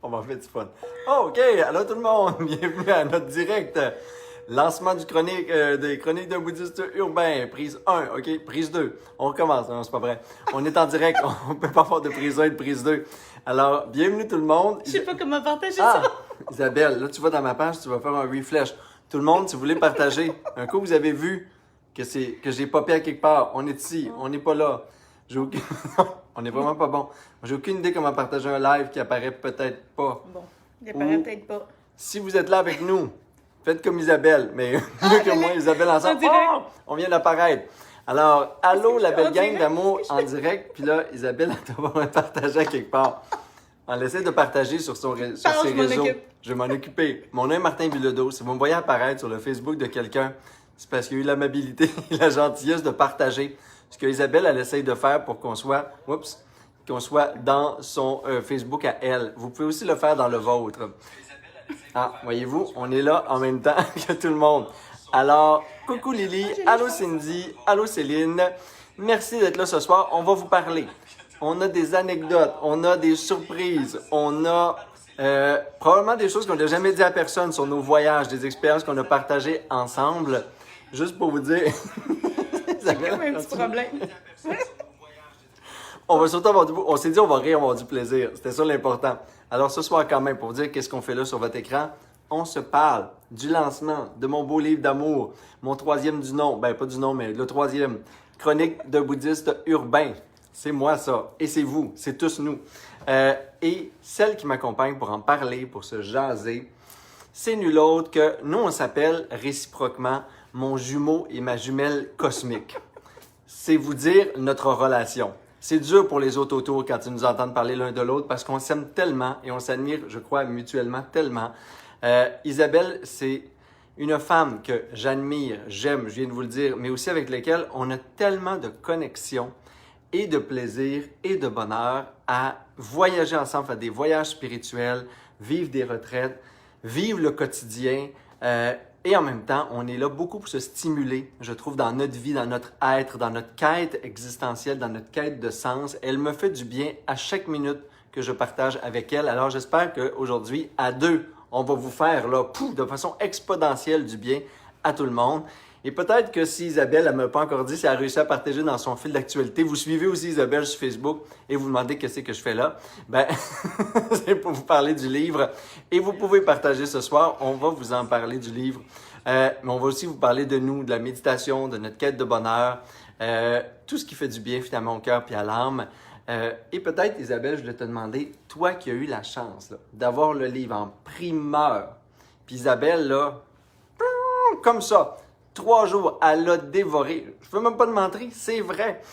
On va faire du fun. Oh, OK, allô tout le monde. Bienvenue à notre direct. Lancement des chroniques d'un bouddhiste urbain. Prise 1, OK. Prise 2. On recommence. Non, c'est pas vrai. On est en direct. On peut pas faire de prise 1 et de prise 2. Alors, bienvenue tout le monde. Je sais pas comment partager ça. Isabelle, là, tu vas dans ma page, tu vas faire un refresh. Tout le monde, si vous voulez partager, un coup, vous avez vu que j'ai popé à quelque part. On est ici. On n'est pas là. On n'est vraiment pas bon. J'ai aucune idée comment partager un live qui apparaît peut-être pas. Bon, il apparaît peut-être pas. Si vous êtes là avec nous, faites comme Isabelle, mais mieux que moi, Isabelle ensemble. Oh, on vient d'apparaître. Alors, allô, la belle gang d'amour en direct. Puis là, Isabelle, elle doit partager à quelque part. On essaie de partager sur ses réseaux. Je vais m'en occuper. Mon nom est Martin Bilodeau. Si vous me voyez apparaître sur le Facebook de quelqu'un, c'est parce qu'il y a eu l'amabilité et la gentillesse de partager ce que Isabelle, elle essaye de faire pour qu'on soit dans son Facebook à elle. Vous pouvez aussi le faire dans le vôtre. Ah, voyez-vous, on est là en même temps que tout le monde. Alors, coucou Lily, allô Cindy, allô Céline. Merci d'être là ce soir. On va vous parler. On a des anecdotes, on a des surprises, on a probablement des choses qu'on n'a jamais dit à personne sur nos voyages, des expériences qu'on a partagées ensemble. Juste pour vous dire... J'ai comme un petit problème. On va surtout avoir on s'est dit on va rire, on va avoir du plaisir. C'était ça l'important. Alors ce soir quand même, pour vous dire qu'est-ce qu'on fait là sur votre écran, on se parle du lancement de mon beau livre d'amour, mon troisième du nom, ben pas du nom, mais le troisième, Chronique d'un bouddhiste urbain. C'est moi ça, et c'est vous, c'est tous nous. Et celle qui m'accompagne pour en parler, pour se jaser, c'est nul autre que nous on s'appelle réciproquement mon jumeau et ma jumelle cosmique. C'est vous dire notre relation. C'est dur pour les autres autour quand ils nous entendent parler l'un de l'autre parce qu'on s'aime tellement et on s'admire, je crois, mutuellement tellement. Isabelle, c'est une femme que j'admire, j'aime, je viens de vous le dire, mais aussi avec laquelle on a tellement de connexion et de plaisir et de bonheur à voyager ensemble, faire des voyages spirituels, vivre des retraites, vivre le quotidien. Et en même temps, on est là beaucoup pour se stimuler, je trouve, dans notre vie, dans notre être, dans notre quête existentielle, dans notre quête de sens. Elle me fait du bien à chaque minute que je partage avec elle. Alors, j'espère qu'aujourd'hui, à deux, on va vous faire là, de façon exponentielle du bien à tout le monde. Et peut-être que si Isabelle, elle ne m'a pas encore dit si elle a réussi à partager dans son fil d'actualité, vous suivez aussi Isabelle sur Facebook et vous demandez qu'est-ce que je fais là. Ben, c'est pour vous parler du livre. Et vous pouvez partager ce soir. On va vous en parler du livre. Mais on va aussi vous parler de nous, de la méditation, de notre quête de bonheur, tout ce qui fait du bien finalement au cœur puis à l'âme. Et peut-être, Isabelle, je voulais te demander, toi qui as eu la chance là, d'avoir le livre en primeur, puis Isabelle, là, comme ça, 3 jours, elle l'a dévoré. Je ne veux même pas te mentir, c'est vrai.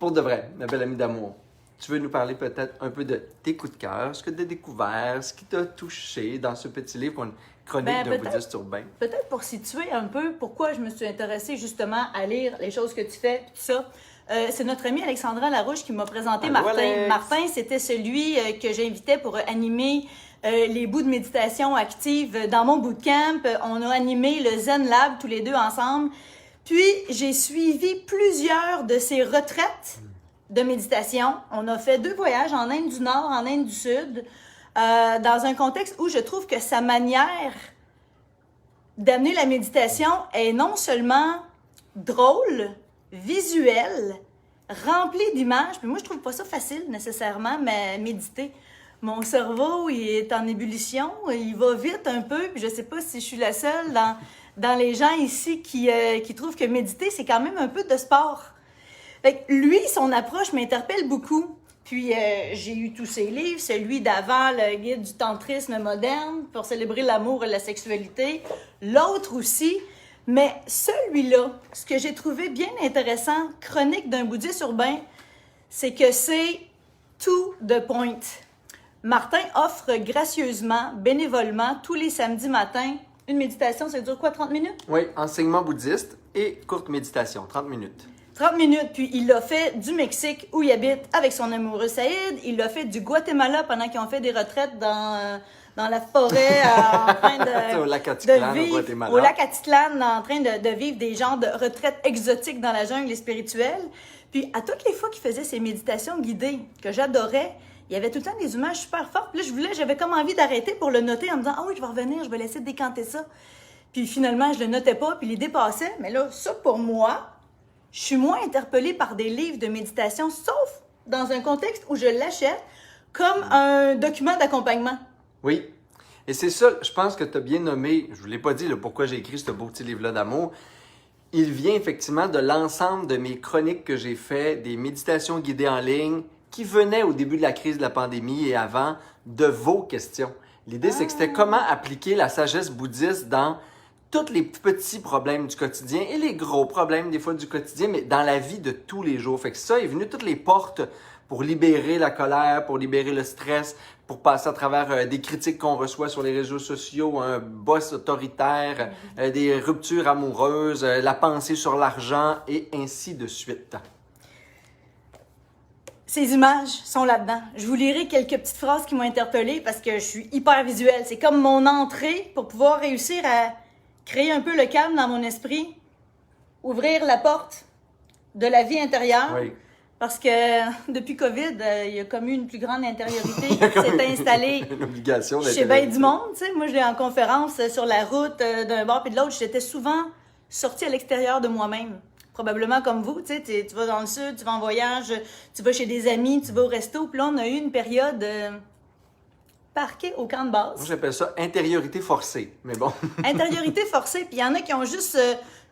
Pour de vrai, ma belle amie d'amour. Tu veux nous parler peut-être un peu de tes coups de cœur, ce que tu as découvert, ce qui t'a touché dans ce petit livre qu'on Chronique d'un bouddhiste urbain. Peut-être pour situer un peu pourquoi je me suis intéressée justement à lire les choses que tu fais, tout ça. C'est notre amie Alexandra Larouche qui m'a présenté Martin. Alex. Martin, c'était celui que j'invitais pour animer les bouts de méditation active dans mon bootcamp. On a animé le Zen Lab tous les deux ensemble. Puis, j'ai suivi plusieurs de ses retraites de méditation. On a fait 2 voyages en Inde du Nord, en Inde du Sud, dans un contexte où je trouve que sa manière d'amener la méditation est non seulement drôle, visuelle, remplie d'images. Puis moi, je trouve pas ça facile nécessairement, mais méditer. Mon cerveau, il est en ébullition, il va vite un peu, puis je sais pas si je suis la seule dans les gens ici qui trouvent que méditer, c'est quand même un peu de sport. Fait que lui, son approche m'interpelle beaucoup. Puis j'ai eu tous ses livres, celui d'avant, le guide du tantrisme moderne pour célébrer l'amour et la sexualité. L'autre aussi, mais celui-là, ce que j'ai trouvé bien intéressant, Chronique d'un bouddhiste urbain, c'est que c'est to the point. Martin offre gracieusement, bénévolement, tous les samedis matins, une méditation, ça dure quoi, 30 minutes? Oui, enseignement bouddhiste et courte méditation, 30 minutes. 30 minutes, puis il l'a fait du Mexique où il habite avec son amoureux Saïd, il l'a fait du Guatemala pendant qu'ils ont fait des retraites dans la forêt en train de, au lac Atitlan, de vivre, au Guatemala. au lac Atitlan, en train de vivre des genres de retraites exotiques dans la jungle et spirituelle. Puis à toutes les fois qu'il faisait ses méditations guidées, que j'adorais, il y avait tout le temps des images super fortes. Puis là, j'avais comme envie d'arrêter pour le noter en me disant, ah oui, je vais revenir, je vais laisser décanter ça. Puis finalement, je le notais pas, puis l'idée passait. Mais là, ça, pour moi, je suis moins interpellée par des livres de méditation, sauf dans un contexte où je l'achète comme un document d'accompagnement. Oui. Et c'est ça, je pense que tu as bien nommé, je ne vous l'ai pas dit, là, pourquoi j'ai écrit ce beau petit livre-là d'amour. Il vient effectivement de l'ensemble de mes chroniques que j'ai fait, des méditations guidées en ligne, qui venaient au début de la crise de la pandémie et avant, de vos questions. L'idée, c'est que c'était comment appliquer la sagesse bouddhiste dans tous les petits problèmes du quotidien et les gros problèmes des fois du quotidien, mais dans la vie de tous les jours. Fait que ça est venu toutes les portes pour libérer la colère, pour libérer le stress, pour passer à travers des critiques qu'on reçoit sur les réseaux sociaux, un boss autoritaire, des ruptures amoureuses, la pensée sur l'argent et ainsi de suite. Ces images sont là-dedans. Je vous lirai quelques petites phrases qui m'ont interpellée parce que je suis hyper visuelle. C'est comme mon entrée pour pouvoir réussir à créer un peu le calme dans mon esprit, ouvrir la porte de la vie intérieure. Oui. Parce que depuis COVID, il y a comme eu une plus grande intériorité qui s'est installée Une obligation chez bien du monde. Tu sais, moi, je l'ai en conférence sur la route d'un bord puis de l'autre. J'étais souvent sortie à l'extérieur de moi-même. Probablement comme vous, tu sais, tu vas dans le sud, tu vas en voyage, tu vas chez des amis, tu vas au resto. Puis là, on a eu une période parquée au camp de base. Moi, j'appelle ça intériorité forcée, mais bon. Intériorité forcée. Puis il y en a qui ont juste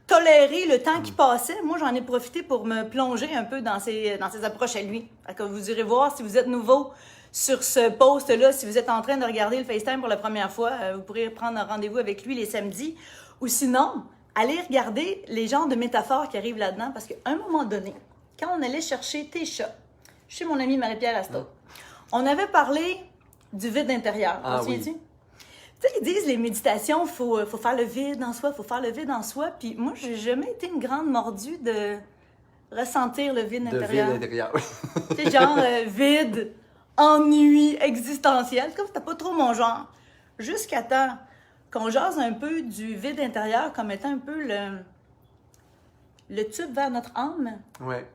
toléré le temps qui passait. Moi, j'en ai profité pour me plonger un peu dans ses approches à lui. Fait que vous irez voir si vous êtes nouveau sur ce post-là, si vous êtes en train de regarder le FaceTime pour la première fois, vous pourrez prendre un rendez-vous avec lui les samedis. Ou sinon, allez regarder les genres de métaphores qui arrivent là-dedans, parce qu'à un moment donné, quand on allait chercher tes chats chez mon amie Marie-Pierre Asto, on avait parlé du vide intérieur. Ah, T'en souviens-tu? Tu sais, ils disent les méditations, faut faire le vide en soi, faut faire le vide en soi. Puis moi, j'ai jamais été une grande mordue de ressentir le vide intérieur. De vide intérieur, oui. Tu sais, genre vide, ennui, existentiel. C'est comme c'était pas trop mon genre. Jusqu'à temps qu'on jase un peu du vide intérieur comme étant un peu le tube vers notre âme. Ouais.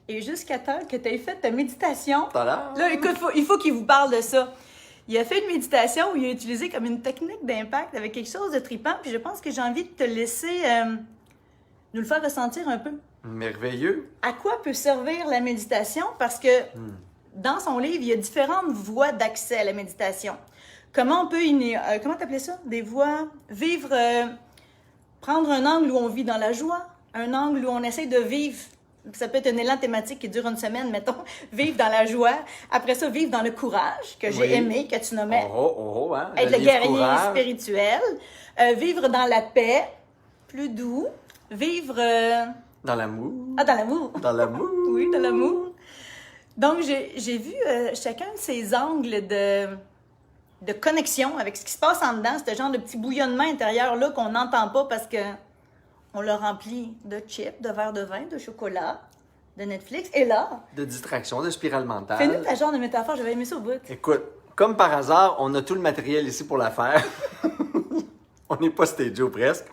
Et jusqu'à temps que tu aies fait ta méditation. Tada! Là, écoute, il faut qu'il vous parle de ça. Il a fait une méditation où il a utilisé comme une technique d'impact avec quelque chose de trippant. Puis je pense que j'ai envie de te laisser nous le faire ressentir un peu. Merveilleux. À quoi peut servir la méditation? Parce que dans son livre, il y a différentes voies d'accès à la méditation. Comment on peut comment t'appelais ça? Des voies, vivre, prendre un angle où on vit dans la joie, un angle où on essaie de vivre. Ça peut être un élan thématique qui dure une semaine, mettons, vivre dans la joie. Après ça, vivre dans le courage, que j'ai aimé, que tu nommais. Hein? Être le guerrier spirituel. Vivre dans la paix, plus doux. Vivre... Dans l'amour. Ah, dans l'amour. Dans l'amour. Oui, dans l'amour. Donc, j'ai vu chacun de ces angles de connexion avec ce qui se passe en dedans, ce genre de petit bouillonnement intérieur-là qu'on n'entend pas parce que on le remplit de chips, de verres de vin, de chocolat, de Netflix. Et là... De distraction, de spirale mentale. Fais-nous ta genre de métaphore, j'avais aimé ça au bout. Écoute, comme par hasard, on a tout le matériel ici pour la faire. On n'est pas stagé ou presque.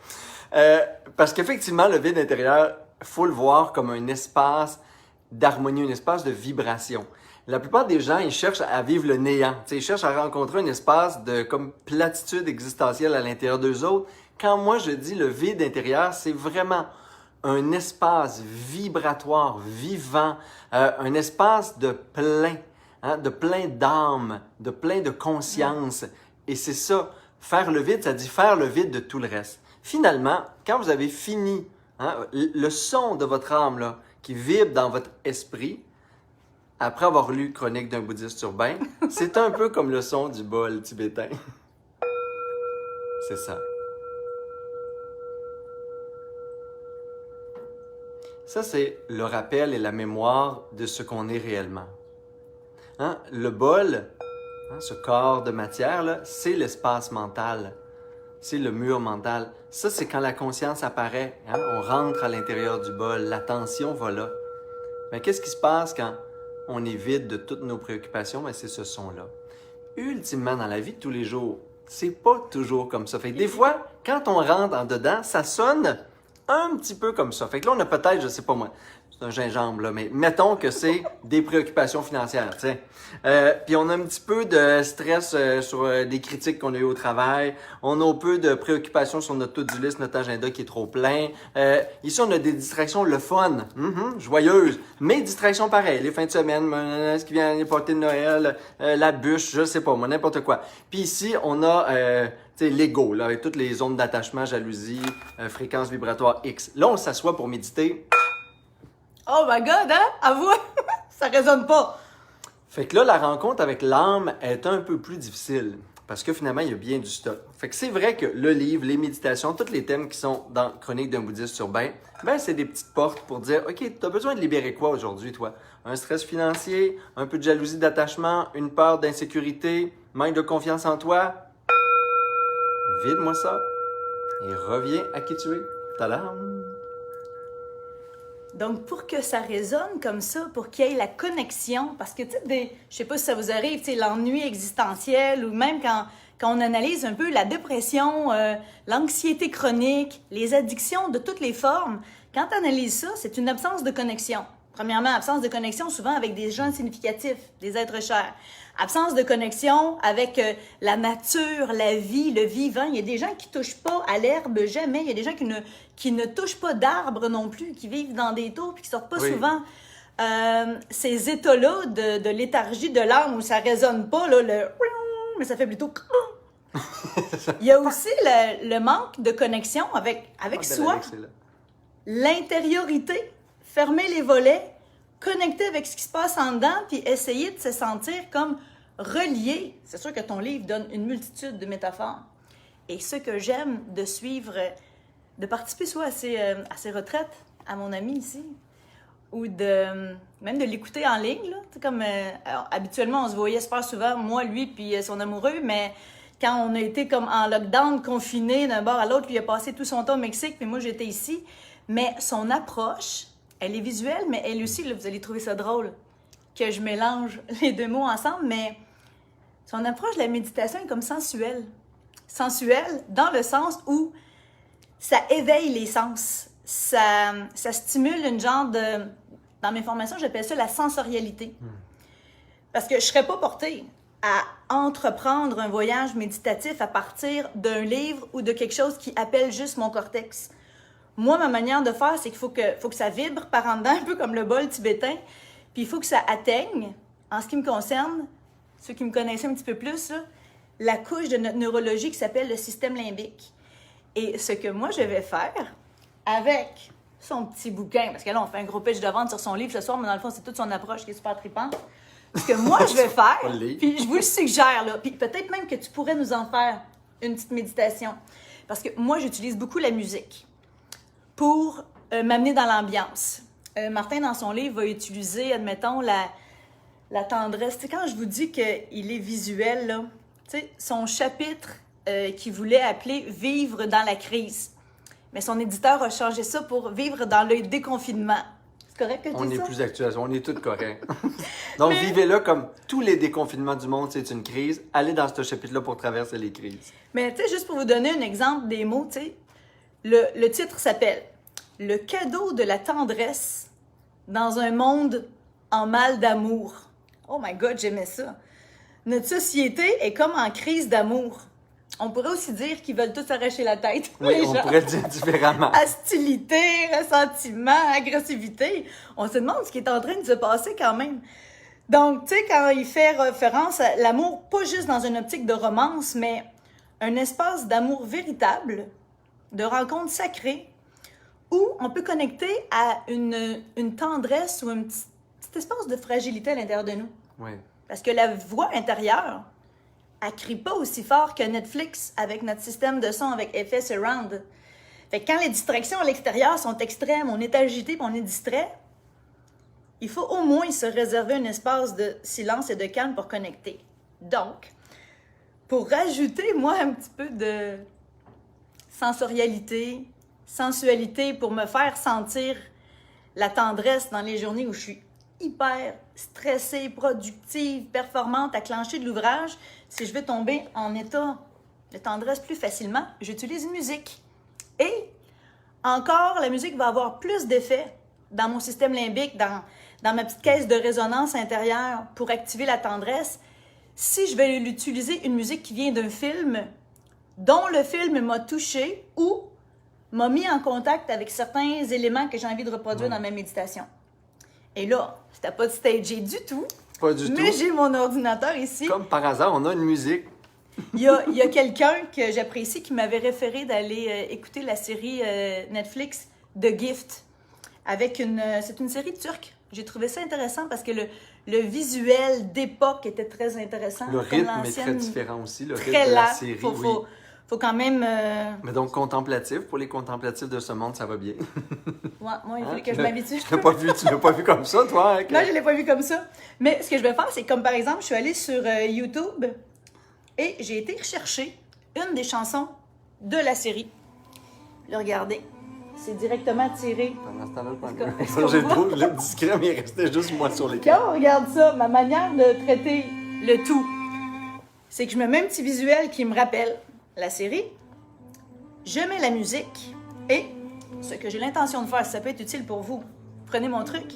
Parce qu'effectivement, le vide intérieur, il faut le voir comme un espace d'harmonie, un espace de vibration. La plupart des gens, ils cherchent à vivre le néant. T'sais, ils cherchent à rencontrer un espace de comme platitude existentielle à l'intérieur d'eux autres. Quand moi je dis le vide intérieur, c'est vraiment un espace vibratoire, vivant, un espace de plein d'âme, de plein de conscience. Et c'est ça, faire le vide, ça dit faire le vide de tout le reste. Finalement, quand vous avez fini, le son de votre âme là, qui vibre dans votre esprit, après avoir lu Chronique d'un bouddhiste urbain, c'est un peu comme le son du bol tibétain. C'est ça. Ça, c'est le rappel et la mémoire de ce qu'on est réellement. Le bol, ce corps de matière, là, c'est l'espace mental. C'est le mur mental. Ça, c'est quand la conscience apparaît. On rentre à l'intérieur du bol. L'attention va là. Mais qu'est-ce qui se passe quand on est vide de toutes nos préoccupations? C'est ce son-là. Ultimement, dans la vie de tous les jours, c'est pas toujours comme ça. Fait que des fois, quand on rentre en dedans, ça sonne un petit peu comme ça. Fait que là, on a peut-être, je sais pas moi, c'est un gingembre, là, mais mettons que c'est des préoccupations financières, tu sais. Puis on a un petit peu de stress sur des critiques qu'on a eues au travail. On a un peu de préoccupations sur notre to-do list, notre agenda qui est trop plein. Ici, on a des distractions, le fun, joyeuses, mais distractions pareilles. Les fins de semaine, ce qui vient, les parties de Noël, la bûche, je sais pas, moi, n'importe quoi. Puis ici, on a... l'ego, là, avec toutes les zones d'attachement, jalousie, fréquence vibratoire X. Là, on s'assoit pour méditer. Oh my God, hein? Avoue, ça résonne pas. Fait que là, la rencontre avec l'âme est un peu plus difficile. Parce que finalement, il y a bien du stock. Fait que c'est vrai que le livre, les méditations, tous les thèmes qui sont dans Chronique d'un bouddhiste urbain, ben c'est des petites portes pour dire, OK, tu as besoin de libérer quoi aujourd'hui, toi? Un stress financier, un peu de jalousie d'attachement, une peur d'insécurité, manque de confiance en toi? Vide-moi ça et reviens à qui tu es. Tadam! Donc, pour que ça résonne comme ça, pour qu'il y ait la connexion, parce que, tu sais, je sais pas si ça vous arrive, tu sais, l'ennui existentiel ou même quand on analyse un peu la dépression, l'anxiété chronique, les addictions de toutes les formes, quand tu analyses ça, c'est une absence de connexion. Premièrement, absence de connexion souvent avec des gens significatifs, des êtres chers. Absence de connexion avec la nature, la vie, le vivant. Il y a des gens qui touchent pas à l'herbe jamais. Il y a des gens qui ne touchent pas d'arbres non plus, qui vivent dans des tours puis qui sortent pas souvent. Ces états-là de léthargie de l'âme où ça résonne pas, là, mais ça fait plutôt... Il y a aussi le manque de connexion avec soi. L'intériorité. Fermer les volets, connecter avec ce qui se passe en dedans, puis essayer de se sentir comme relié. C'est sûr que ton livre donne une multitude de métaphores. Et ce que j'aime de suivre, de participer soit à ces retraites, à mon ami ici, ou même de l'écouter en ligne. Là. Comme, habituellement, on se voyait super souvent, moi, lui, puis son amoureux, mais quand on a été comme en lockdown, confiné d'un bord à l'autre, lui il a passé tout son temps au Mexique, puis moi, j'étais ici. Mais son approche... Elle est visuelle, mais elle aussi, là, vous allez trouver ça drôle que je mélange les deux mots ensemble, mais son approche de la méditation est comme sensuelle. Sensuelle dans le sens où ça éveille les sens. Ça stimule une genre de... Dans mes formations, j'appelle ça la sensorialité. Parce que je ne serais pas portée à entreprendre un voyage méditatif à partir d'un livre ou de quelque chose qui appelle juste mon cortex. Moi, ma manière de faire, c'est qu'il faut que ça vibre par en dedans, un peu comme le bol tibétain. Puis il faut que ça atteigne, en ce qui me concerne, ceux qui me connaissaient un petit peu plus, là, la couche de notre neurologie qui s'appelle le système limbique. Et ce que moi, je vais faire avec son petit bouquin, parce que là, on fait un gros pitch de vente sur son livre ce soir, mais dans le fond, c'est toute son approche qui est super trippante. Ce que moi, je vais faire, puis je vous le suggère, là, puis peut-être même que tu pourrais nous en faire une petite méditation. Parce que moi, j'utilise beaucoup la musique pour m'amener dans l'ambiance. Martin, dans son livre, va utiliser, admettons, la tendresse. Tu sais, quand je vous dis qu'il est visuel, là, tu sais, son chapitre qu'il voulait appeler « Vivre dans la crise ». Mais son éditeur a changé ça pour « Vivre dans le déconfinement ». C'est correct que tu dis ça? On est plus actuel, on est tous corrects. Donc, vivez-le comme tous les déconfinements du monde, c'est une crise. Allez dans ce chapitre-là pour traverser les crises. Mais tu sais, juste pour vous donner un exemple des mots, tu sais, le titre s'appelle « Le cadeau de la tendresse dans un monde en mal d'amour ». Oh my God, j'aimais ça. Notre société est comme en crise d'amour. On pourrait aussi dire qu'ils veulent tous arracher la tête. Oui, on pourrait le dire différemment. Hostilité, ressentiment, agressivité. On se demande ce qui est en train de se passer quand même. Donc, tu sais, quand il fait référence à l'amour, pas juste dans une optique de romance, mais un espace d'amour véritable, de rencontre sacrée, où on peut connecter à une tendresse ou un petit espace de fragilité à l'intérieur de nous. Oui. Parce que la voix intérieure, elle crie pas aussi fort que Netflix avec notre système de son avec effet surround. Fait que quand les distractions à l'extérieur sont extrêmes, on est agité et on est distrait, il faut au moins se réserver un espace de silence et de calme pour connecter. Donc, pour rajouter, moi, un petit peu de sensorialité, sensualité, pour me faire sentir la tendresse dans les journées où je suis hyper stressée, productive, performante, à clencher de l'ouvrage, si je veux tomber en état de tendresse plus facilement, j'utilise une musique. Et encore, la musique va avoir plus d'effet dans mon système limbique, dans ma petite caisse de résonance intérieure pour activer la tendresse, si je vais utiliser une musique qui vient d'un film dont le film m'a touché ou m'a mis en contact avec certains éléments que j'ai envie de reproduire dans ma méditation. Et là, c'était pas stagé du tout. Pas du tout. Mais j'ai mon ordinateur ici. Comme par hasard, on a une musique. Il y a quelqu'un que j'apprécie qui m'avait référé d'aller écouter la série Netflix The Gift. C'est une série turque. J'ai trouvé ça intéressant parce que le visuel d'époque était très intéressant. Le rythme est très différent aussi. Le rythme très de la lent. série, Faut quand même... Mais donc, contemplatif, pour les contemplatifs de ce monde, ça va bien. Ouais, moi, il fallait que je m'habitue. Tu l'as pas vu comme ça, toi? Hein, Non, je ne l'ai pas vu comme ça. Mais ce que je vais faire, c'est comme par exemple, je suis allée sur YouTube et j'ai été rechercher une des chansons de la série. Là, regardez, c'est directement tiré. Pendant ce temps-là, Est-ce qu'on j'ai voit? le discret, mais il restait juste moi sur l'écran. Quand on regarde ça, ma manière de traiter le tout, c'est que je me mets un petit visuel qui me rappelle la série, je mets la musique et ce que j'ai l'intention de faire, si ça peut être utile pour vous, prenez mon truc,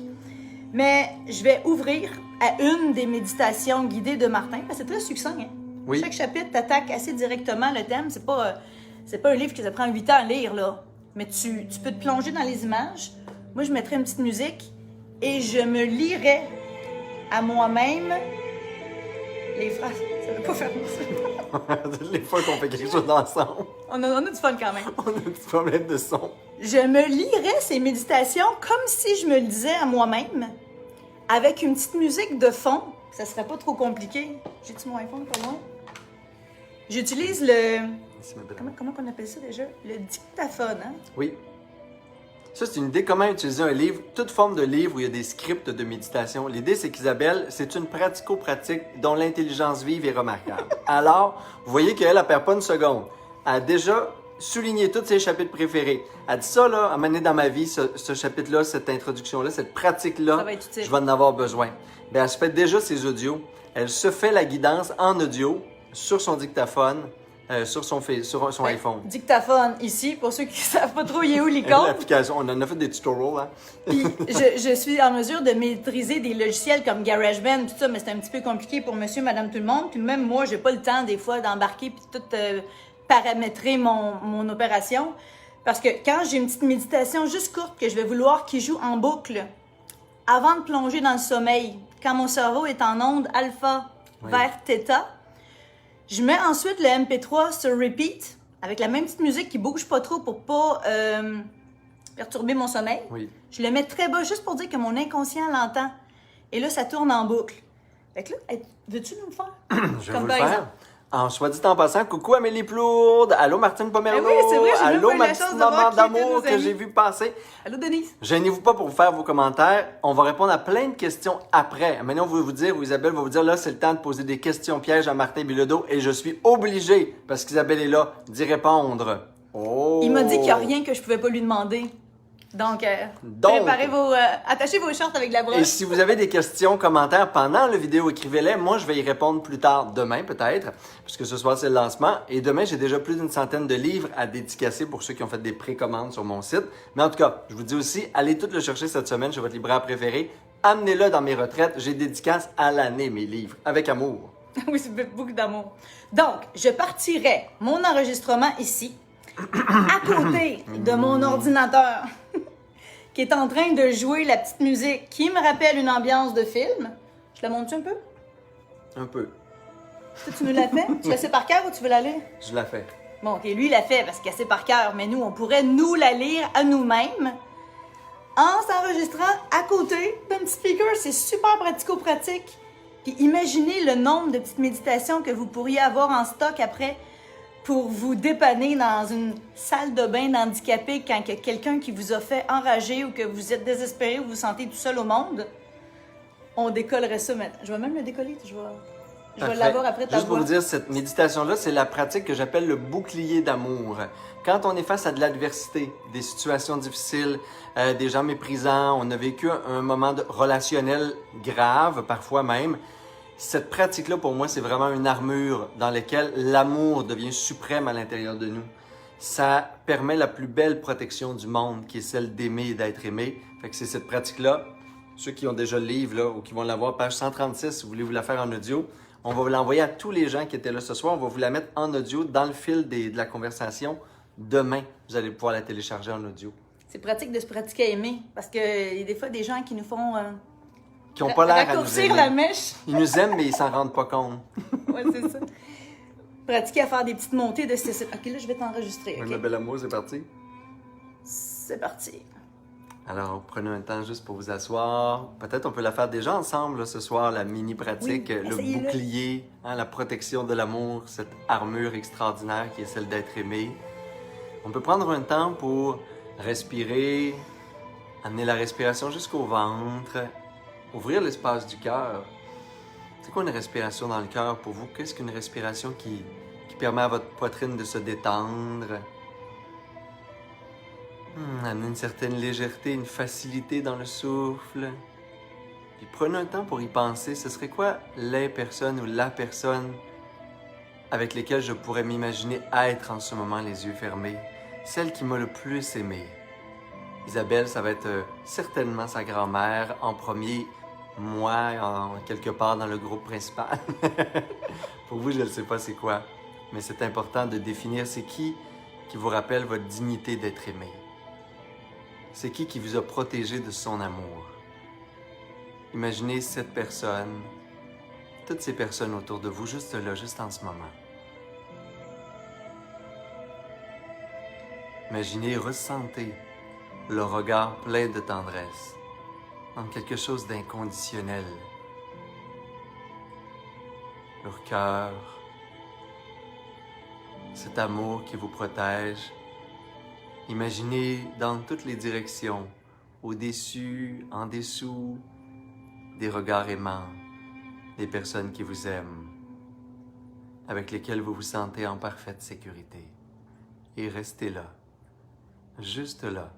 mais je vais ouvrir à une des méditations guidées de Martin, parce que c'est très succinct. Hein? Oui. Chaque chapitre t'attaque assez directement le thème, c'est pas un livre que ça prend 8 ans à lire, là. Mais tu peux te plonger dans les images. Moi, je mettrais une petite musique et je me lirais à moi-même les phrases. Ça ne veut pas faire ça. Les fois qu'on fait quelque chose ensemble, On a du fun quand même. on a un petit problème de son. Je me lirais ces méditations comme si je me le disais à moi-même, avec une petite musique de fond. Ça serait pas trop compliqué. J'ai-tu mon iPhone pas loin? J'utilise le... Comment on appelle ça déjà? Le dictaphone, hein? Oui. Ça, c'est une idée comment utiliser un livre, toute forme de livre où il y a des scripts de méditation. L'idée, c'est qu'Isabelle, c'est une pratico-pratique dont l'intelligence vive est remarquable. Alors, vous voyez qu'elle ne perd pas une seconde. Elle a déjà souligné tous ses chapitres préférés. Elle dit ça, là, à un moment donné dans ma vie, ce chapitre-là, cette introduction-là, cette pratique-là, Ça va être utile. je vais en avoir besoin. Bien, elle se fait déjà ses audios. Elle se fait la guidance en audio sur son dictaphone. Sur son iPhone. Dictaphone ici, pour ceux qui ne savent pas trop il est où l'icône. L'application, on en a fait des tutorials. Hein? Puis je suis en mesure de maîtriser des logiciels comme GarageBand, tout ça, mais c'est un petit peu compliqué pour monsieur, madame, tout le monde. Puis même moi, j'ai pas le temps des fois d'embarquer puis tout paramétrer mon opération. Parce que quand j'ai une petite méditation juste courte que je vais vouloir qu'il joue en boucle, avant de plonger dans le sommeil, quand mon cerveau est en onde alpha vers theta, je mets ensuite le MP3 sur repeat avec la même petite musique qui bouge pas trop pour pas perturber mon sommeil. Oui. Je le mets très bas juste pour dire que mon inconscient l'entend. Et là, ça tourne en boucle. Fait que là, veux-tu nous le faire? Je vais Comme vous par le faire. exemple. En soit dit en passant, coucou Amélie Plourde, allô Martine Pomerleau, Eh oui, c'est vrai, j'ai même allô pas eu ma la petite chance de voir maman qui étaient d'amour nos que amis. j'ai vu passer. Allô, Denise? Gênez-vous pas pour faire vos commentaires. On va répondre à plein de questions après. Maintenant, on va vous dire, ou Isabelle va vous dire, là, c'est le temps de poser des questions pièges à Martin Bilodeau et je suis obligé, parce qu'Isabelle est là, d'y répondre. Oh! Il m'a dit qu'il n'y a rien que je pouvais pas lui demander. Donc, préparez attachez vos shorts avec de la broche. Et si vous avez des questions, commentaires pendant la vidéo, écrivez-les. Moi, je vais y répondre plus tard, demain peut-être, puisque ce soir c'est le lancement. Et demain, j'ai déjà plus d'une centaine de livres à dédicacer pour ceux qui ont fait des précommandes sur mon site. Mais en tout cas, je vous dis aussi, allez tout le chercher cette semaine chez votre libraire préféré. Amenez-le dans mes retraites. J'ai dédicace à l'année mes livres, avec amour. Oui, c'est beaucoup d'amour. Donc, je partirai mon enregistrement ici, à côté de mon ordinateur, qui est en train de jouer la petite musique qui me rappelle une ambiance de film. Je la monte-tu un peu? Un peu. Tu nous l'as fait? Tu la sais par cœur ou tu veux la lire? Je la fais. Bon, ok, lui, il l'a fait parce qu'il sait par cœur, mais nous, on pourrait nous la lire à nous-mêmes en s'enregistrant à côté d'un petit speaker. C'est super pratico-pratique. Puis imaginez le nombre de petites méditations que vous pourriez avoir en stock après pour vous dépanner dans une salle de bain d'handicapés quand il y a quelqu'un qui vous a fait enrager ou que vous êtes désespéré ou vous vous sentez tout seul au monde. On décollerait ça maintenant. Je vais même le décoller. Je vais Parfait. l'avoir après ta Juste pour voix. vous dire, cette méditation-là, c'est la pratique que j'appelle le bouclier d'amour. Quand on est face à de l'adversité, des situations difficiles, des gens méprisants, on a vécu un moment relationnel grave, parfois même, cette pratique-là, pour moi, c'est vraiment une armure dans laquelle l'amour devient suprême à l'intérieur de nous. ça permet la plus belle protection du monde, qui est celle d'aimer et d'être aimé. Fait que c'est cette pratique-là. Ceux qui ont déjà le livre là, ou qui vont l'avoir, page 136, si vous voulez vous la faire en audio, on va vous l'envoyer à tous les gens qui étaient là ce soir. On va vous la mettre en audio dans le fil de la conversation. Demain, vous allez pouvoir la télécharger en audio. C'est pratique de se pratiquer à aimer, parce qu'il y a des fois des gens qui nous font Qui n'ont pas l'air à nous raccourcir aimer. la mèche. Ils nous aiment, mais ils s'en rendent pas compte. Ouais, c'est ça. Pratiquer à faire des petites montées de OK, là, je vais t'enregistrer. Oui, OK? ma belle amour, c'est parti. C'est parti. Alors, prenez un temps juste pour vous asseoir. Peut-être on peut la faire déjà ensemble là, ce soir, la mini-pratique, Oui, le essayez-le. bouclier, hein, la protection de l'amour, cette armure extraordinaire qui est celle d'être aimé. On peut prendre un temps pour respirer, amener la respiration jusqu'au ventre, ouvrir l'espace du cœur. C'est quoi une respiration dans le cœur pour vous? Qu'est-ce qu'une respiration qui permet à votre poitrine de se détendre? Amener une certaine légèreté, une facilité dans le souffle. Puis prenez un temps pour y penser. Ce serait quoi les personnes ou la personne avec lesquelles je pourrais m'imaginer être en ce moment les yeux fermés? Celle qui m'a le plus aimé. Isabelle, ça va être certainement sa grand-mère en premier. Moi, quelque part dans le groupe principal. Pour vous, je ne sais pas c'est quoi. Mais c'est important de définir c'est qui vous rappelle votre dignité d'être aimé. C'est qui vous a protégé de son amour. Imaginez cette personne, toutes ces personnes autour de vous, juste là, juste en ce moment. Imaginez, ressentez le regard plein de tendresse, dans quelque chose d'inconditionnel. Leur cœur, cet amour qui vous protège. Imaginez dans toutes les directions, au-dessus, en dessous, des regards aimants, des personnes qui vous aiment, avec lesquelles vous vous sentez en parfaite sécurité. Et restez là, juste là,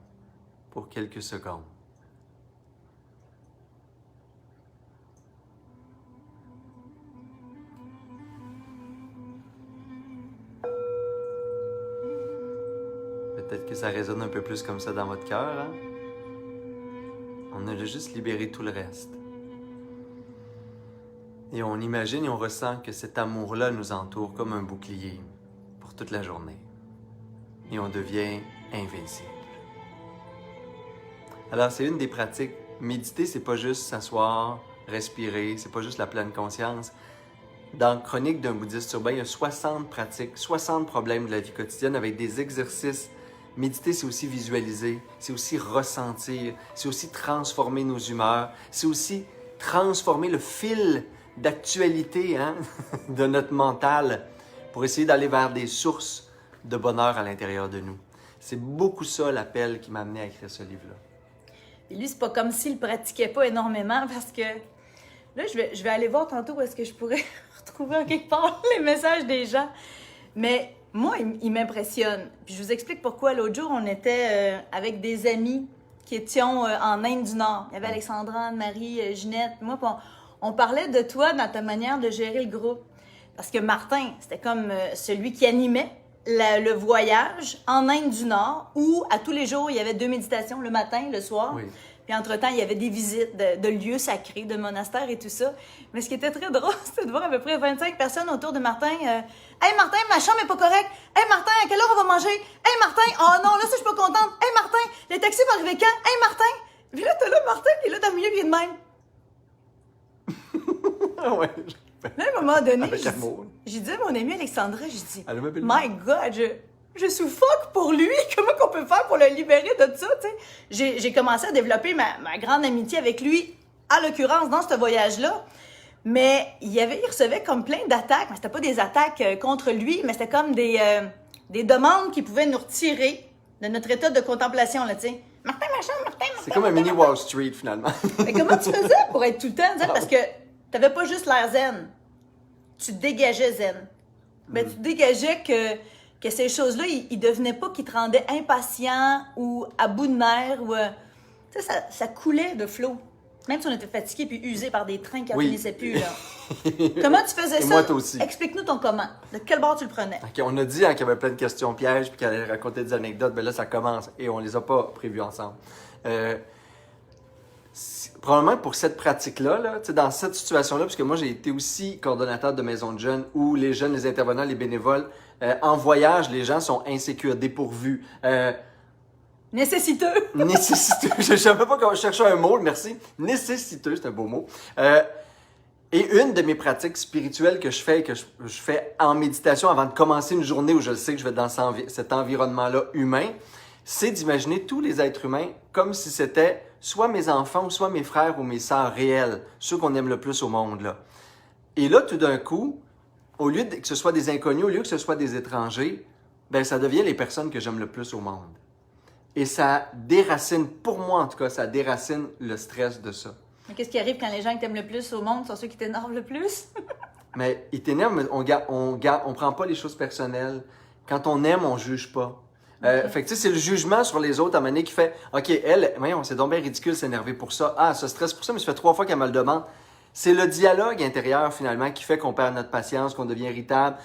pour quelques secondes. Peut-être que ça résonne un peu plus comme ça dans votre cœur, hein? On a juste libéré tout le reste. Et on imagine et on ressent que cet amour-là nous entoure comme un bouclier pour toute la journée. Et on devient invincible. Alors, c'est une des pratiques. Méditer, c'est pas juste s'asseoir, respirer, c'est pas juste la pleine conscience. Dans Chronique d'un bouddhiste urbain, il y a 60 pratiques, 60 problèmes de la vie quotidienne avec des exercices. Méditer, c'est aussi visualiser, c'est aussi ressentir, c'est aussi transformer nos humeurs, c'est aussi transformer le fil d'actualité de notre mental pour essayer d'aller vers des sources de bonheur à l'intérieur de nous. C'est beaucoup ça l'appel qui m'a amené à écrire ce livre-là. Et lui, c'est pas comme s'il le pratiquait pas énormément parce que là, je vais aller voir tantôt où est-ce que je pourrais retrouver en quelque part les messages des gens. Mais moi, il m'impressionne. Puis je vous explique pourquoi. L'autre jour, on était avec des amis qui étions en Inde du Nord. Il y avait Alexandra, Anne-Marie, Ginette. Moi, on parlait de toi dans ta manière de gérer le groupe. Parce que Martin, c'était comme celui qui animait le voyage en Inde du Nord où, à tous les jours, il y avait 2 méditations, le matin, le soir. Oui. Puis entre-temps, il y avait des visites de lieux sacrés, de monastères et tout ça. Mais ce qui était très drôle, c'était de voir à peu près 25 personnes autour de Martin. Hey Martin, ma chambre est pas correcte. Hey Martin, à quelle heure on va manger? Hey Martin, oh non, là, ça, je suis pas contente. Hey Martin, le taxi va arriver quand? Hey Martin. Puis là, t'as là Martin, qui est là dans le milieu, puis il est de même. Ah ouais. Là, à un moment donné, Avec amour. j'ai dit à mon amie Alexandra, j'ai dit, Allô, ma belle-mère? My God, je suffoque pour lui. Comment qu'on peut faire pour le libérer de ça, tu sais? J'ai commencé à développer ma grande amitié avec lui, à l'occurrence, dans ce voyage-là. Mais il recevait comme plein d'attaques. Mais c'était pas des attaques contre lui, mais c'était comme des demandes qui pouvaient nous retirer de notre état de contemplation, là, tu sais. Martin, machin, Martin. C'est comme un mini Wall Street, finalement. Mais comment tu faisais pour être tout le temps zen? Parce que t'avais pas juste l'air zen. Tu dégageais zen. Ben, tu dégageais que ces choses-là, ils devenaient pas qu'ils te rendaient impatient ou à bout de nerfs. Ou, tu sais, ça coulait de flot. Même si on était fatigué puis usé par des trains qui ne Oui. finissaient plus, là. Comment tu faisais Et ça? moi, toi aussi. Explique-nous ton comment. De quel bord tu le prenais? OK, on a dit qu'il y avait plein de questions pièges puis qu'elle allait raconter des anecdotes. Ben là, ça commence et on les a pas prévues ensemble. Probablement pour cette pratique-là, là, dans cette situation-là, parce que moi, j'ai été aussi coordonnateur de maison de jeunes où les jeunes, les intervenants, les bénévoles, en voyage, les gens sont insécures, dépourvus, Nécessiteux. nécessiteux. Je ne savais pas comment je cherchais un mot, merci. Nécessiteux, c'est un beau mot. Et une de mes pratiques spirituelles que je fais en méditation avant de commencer une journée où je sais que je vais être dans cet environnement-là humain, c'est d'imaginer tous les êtres humains comme si c'était soit mes enfants ou soit mes frères ou mes sœurs réels, ceux qu'on aime le plus au monde, là. Et là, tout d'un coup, au lieu que ce soit des inconnus, au lieu que ce soit des étrangers, ben ça devient les personnes que j'aime le plus au monde. Et ça déracine, pour moi en tout cas, ça déracine le stress de ça. Mais qu'est-ce qui arrive quand les gens qui t'aiment le plus au monde sont ceux qui t'énervent le plus? Mais ils t'énervent, mais on prend pas les choses personnelles. Quand on aime, on juge pas. Fait que tu sais, c'est le jugement sur les autres à un moment donné qui fait « OK, elle, voyons, c'est donc bien ridicule s'énerver pour ça. Ah, elle se stresse pour ça, mais ça fait 3 fois qu'elle me le demande. » C'est le dialogue intérieur, finalement, qui fait qu'on perd notre patience, qu'on devient irritable,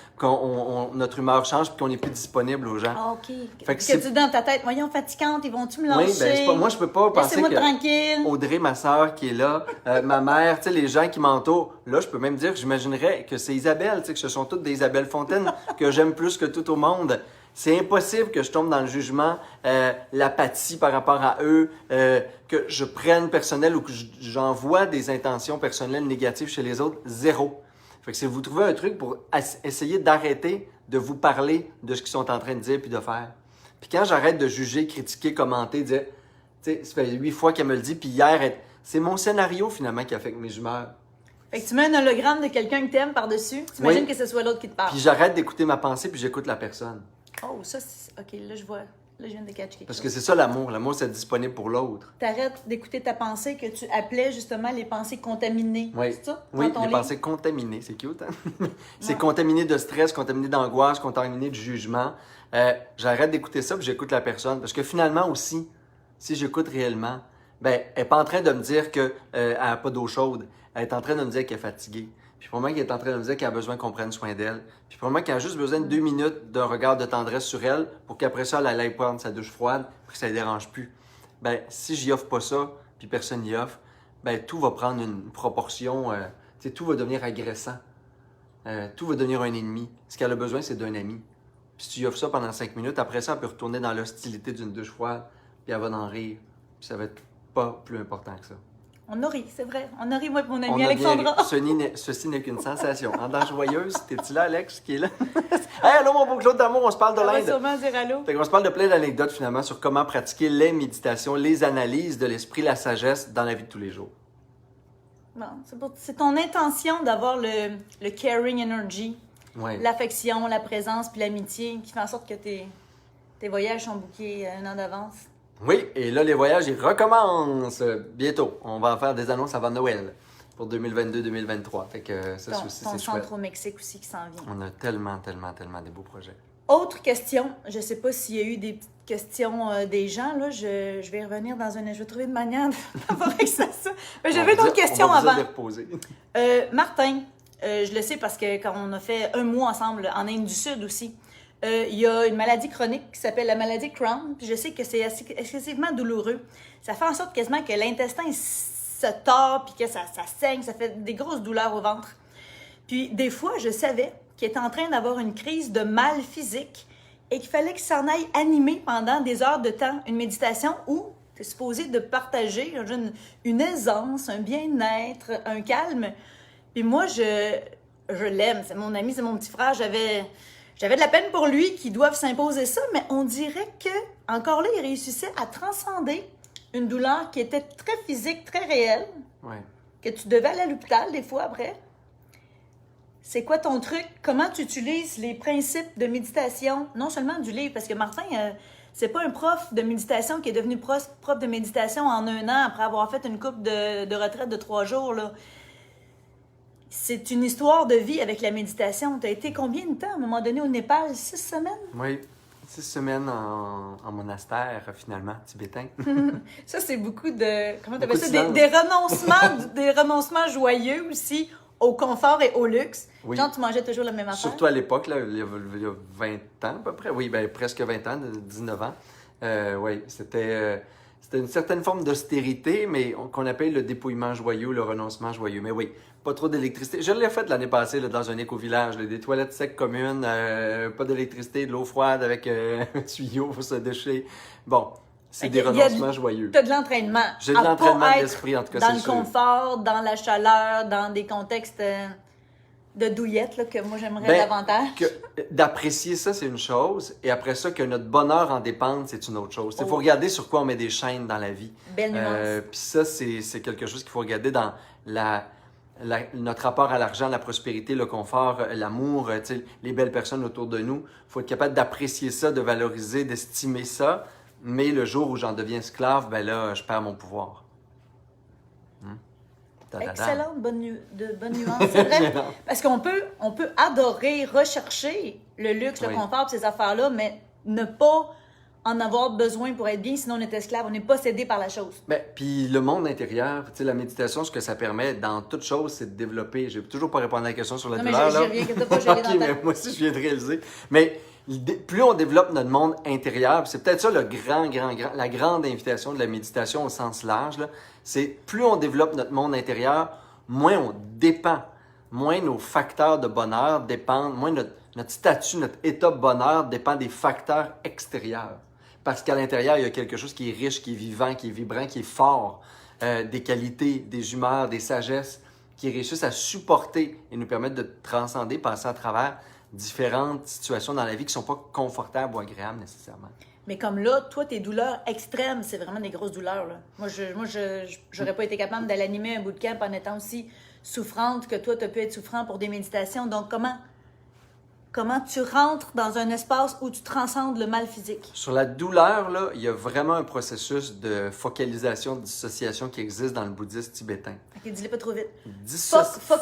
notre humeur change puis qu'on est plus disponible aux gens. Ah, OK. Fait que que c'est- tu dis dans ta tête, voyons, fatigante, ils vont-tu me lâcher? Oui, ben c'est pas, moi, je peux pas penser Laissez-moi que tranquille. Audrey, ma sœur, qui est là, ma mère, tu sais, les gens qui m'entourent. Là, je peux même dire, j'imaginerais que c'est Isabelle, tu sais, que ce sont toutes des Isabelle Fontaine que j'aime plus que tout au monde. C'est impossible que je tombe dans le jugement, l'apathie par rapport à eux, que je prenne personnel ou que j'envoie des intentions personnelles négatives chez les autres. Zéro. Fait que si vous trouvez un truc pour essayer d'arrêter de vous parler de ce qu'ils sont en train de dire puis de faire. Puis quand j'arrête de juger, critiquer, commenter, dire, tu sais, ça fait 8 fois qu'elle me le dit, puis hier, c'est mon scénario finalement qui affecte mes humeurs. Fait que tu mets un hologramme de quelqu'un que t'aimes par-dessus. T'imagines Oui. que ce soit l'autre qui te parle. Puis j'arrête d'écouter ma pensée, puis j'écoute la personne. Oh, ça, c'est... OK, là, je vois. Là, je viens de catcher quelque Parce chose. que c'est ça l'amour. L'amour, c'est être disponible pour l'autre. T'arrêtes d'écouter ta pensée que tu appelais justement les pensées contaminées. Oui, C'est ça? oui, Dans ton les livre? pensées contaminées, c'est cute, hein? C'est Ouais. contaminé de stress, contaminé d'angoisse, contaminé de jugement. J'arrête d'écouter ça, puis j'écoute la personne. Parce que finalement aussi, si j'écoute réellement, ben, elle n'est pas en train de me dire qu'elle n'a pas d'eau chaude. Elle est en train de me dire qu'elle est fatiguée. Puis probablement qu'elle est en train de me dire qu'elle a besoin qu'on prenne soin d'elle. Puis probablement qu'elle a juste besoin de 2 minutes d'un regard de tendresse sur elle pour qu'après ça, elle aille prendre sa douche froide pour que ça ne dérange plus. Ben, si j'y offre pas ça, puis personne n'y offre, ben, tout va prendre une proportion, tu sais, tout va devenir agressant. Tout va devenir un ennemi. Ce qu'elle a besoin, c'est d'un ami. Puis si tu lui offres ça pendant 5 minutes, après ça, elle peut retourner dans l'hostilité d'une douche froide, puis elle va en rire. Puis ça va être pas plus important que ça. On a ri, c'est vrai. On a ri, moi et mon On ami a Alexandra. bien- Ceci n'est qu'une sensation. En dents joyeuse, t'es-tu là, Alex, qui est là? Hey, allô, mon beau Claude d'amour, on se parle de On va l'Inde. sûrement dire allô. Fait qu'on se parle de plein d'anecdotes, finalement, sur comment pratiquer les méditations, les analyses de l'esprit, la sagesse dans la vie de tous les jours. Bon, c'est ton intention d'avoir le caring energy, Ouais. l'affection, la présence puis l'amitié qui fait en sorte que tes voyages sont bookés un an d'avance. Oui, et là, les voyages, ils recommencent bientôt. On va en faire des annonces avant Noël pour 2022-2023. Fait que ça, Ton aussi, c'est chouette. centre au Mexique aussi qui s'en vient. On a tellement des beaux projets. Autre question, je sais pas s'il y a eu des petites questions des gens, là, je vais y revenir dans je vais trouver une manière d'avoir accès à ça. Mais j'avais une autre question on va vous avant. dire de reposer. Martin, je le sais parce que quand on a fait un mois ensemble en Inde du Sud aussi, il y a une maladie chronique qui s'appelle la maladie Crohn. Puis je sais que c'est excessivement douloureux. Ça fait en sorte quasiment que l'intestin se tord, puis que ça saigne, ça fait des grosses douleurs au ventre. Puis des fois, je savais qu'il était en train d'avoir une crise de mal physique et qu'il fallait qu'il s'en aille animer pendant des heures de temps une méditation où tu es supposé de partager une aisance, un bien-être, un calme. Puis moi, je l'aime. C'est mon ami, c'est mon petit frère. J'avais de la peine pour lui qu'il doive s'imposer ça, mais on dirait que, encore là, il réussissait à transcender une douleur qui était très physique, très réelle, Ouais. que tu devais aller à l'hôpital des fois après. C'est quoi ton truc? Comment tu utilises les principes de méditation, non seulement du livre, parce que Martin, c'est pas un prof de méditation qui est devenu prof de méditation en 1 an après avoir fait une couple de retraite de 3 jours, là. C'est une histoire de vie avec la méditation. Tu as été combien de temps à un moment donné au Népal? 6 semaines? Oui. 6 semaines en monastère, finalement, tibétain. Ça, c'est beaucoup de... Comment tu Beaucoup appelles ça? de silence. Des renoncements, des renoncements joyeux aussi au confort et au luxe. Oui. Genre, tu mangeais toujours la même affaire. Surtout à l'époque, là, il y a 20 ans à peu près. Oui, ben, presque 20 ans, 19 ans. Oui, c'était une certaine forme d'austérité, mais qu'on appelle le dépouillement joyeux, le renoncement joyeux. Mais oui, pas trop d'électricité. Je l'ai fait l'année passée là, dans un éco-village, là, des toilettes secs communes, pas d'électricité, de l'eau froide avec un tuyau pour se déchirer. Bon, c'est des renoncements joyeux. Tu as de l'entraînement. J'ai de À l'entraînement pas de être l'esprit, en tout cas, dans c'est le sûr. confort, dans la chaleur, dans des contextes de douillette là, que moi, j'aimerais Ben, davantage. D'apprécier ça, c'est une chose. Et après ça, que notre bonheur en dépende, c'est une autre chose. Il faut Oh. regarder sur quoi on met des chaînes dans la vie. Belle nuance. Puis ça, c'est quelque chose qu'il faut regarder dans notre rapport à l'argent, la prospérité, le confort, l'amour, tu sais, les belles personnes autour de nous. Il faut être capable d'apprécier ça, de valoriser, d'estimer ça. Mais le jour où j'en deviens esclave, ben là, je perds mon pouvoir. Excellente, bonne nuance, c'est vrai. Parce qu'on peut adorer, rechercher le luxe, le Oui. confort, ces affaires-là, mais ne pas en avoir besoin pour être bien, sinon on est esclave, on n'est possédé par la chose. Ben, puis le monde intérieur, tu sais, la méditation, ce que ça permet dans toute chose, c'est de développer. J'ai toujours pas répondu à la question sur la Non, mais douleur. j'y là. reviens, inquiète-toi pas, je l'ai Ok, dans ta- mais moi aussi, je viens de réaliser. Mais plus on développe notre monde intérieur, puis c'est peut-être ça la grande invitation de la méditation au sens large, là, c'est plus on développe notre monde intérieur, moins on dépend, moins nos facteurs de bonheur dépendent, moins notre statut, notre état de bonheur dépend des facteurs extérieurs. Parce qu'à l'intérieur, il y a quelque chose qui est riche, qui est vivant, qui est vibrant, qui est fort, des qualités, des humeurs, des sagesses, qui réussissent à supporter et nous permettre de transcender, passer à travers différentes situations dans la vie qui ne sont pas confortables ou agréables nécessairement. Mais comme là, toi, tes douleurs extrêmes, c'est vraiment des grosses douleurs. Là. Moi, j'aurais pas été capable d'aller animer un bootcamp en étant aussi souffrante que toi, tu as pu être souffrant pour des méditations. Donc, comment tu rentres dans un espace où tu transcendes le mal physique? Sur la douleur, là, il y a vraiment un processus de focalisation, de dissociation qui existe dans le bouddhisme tibétain. Ok, dis-le pas trop vite.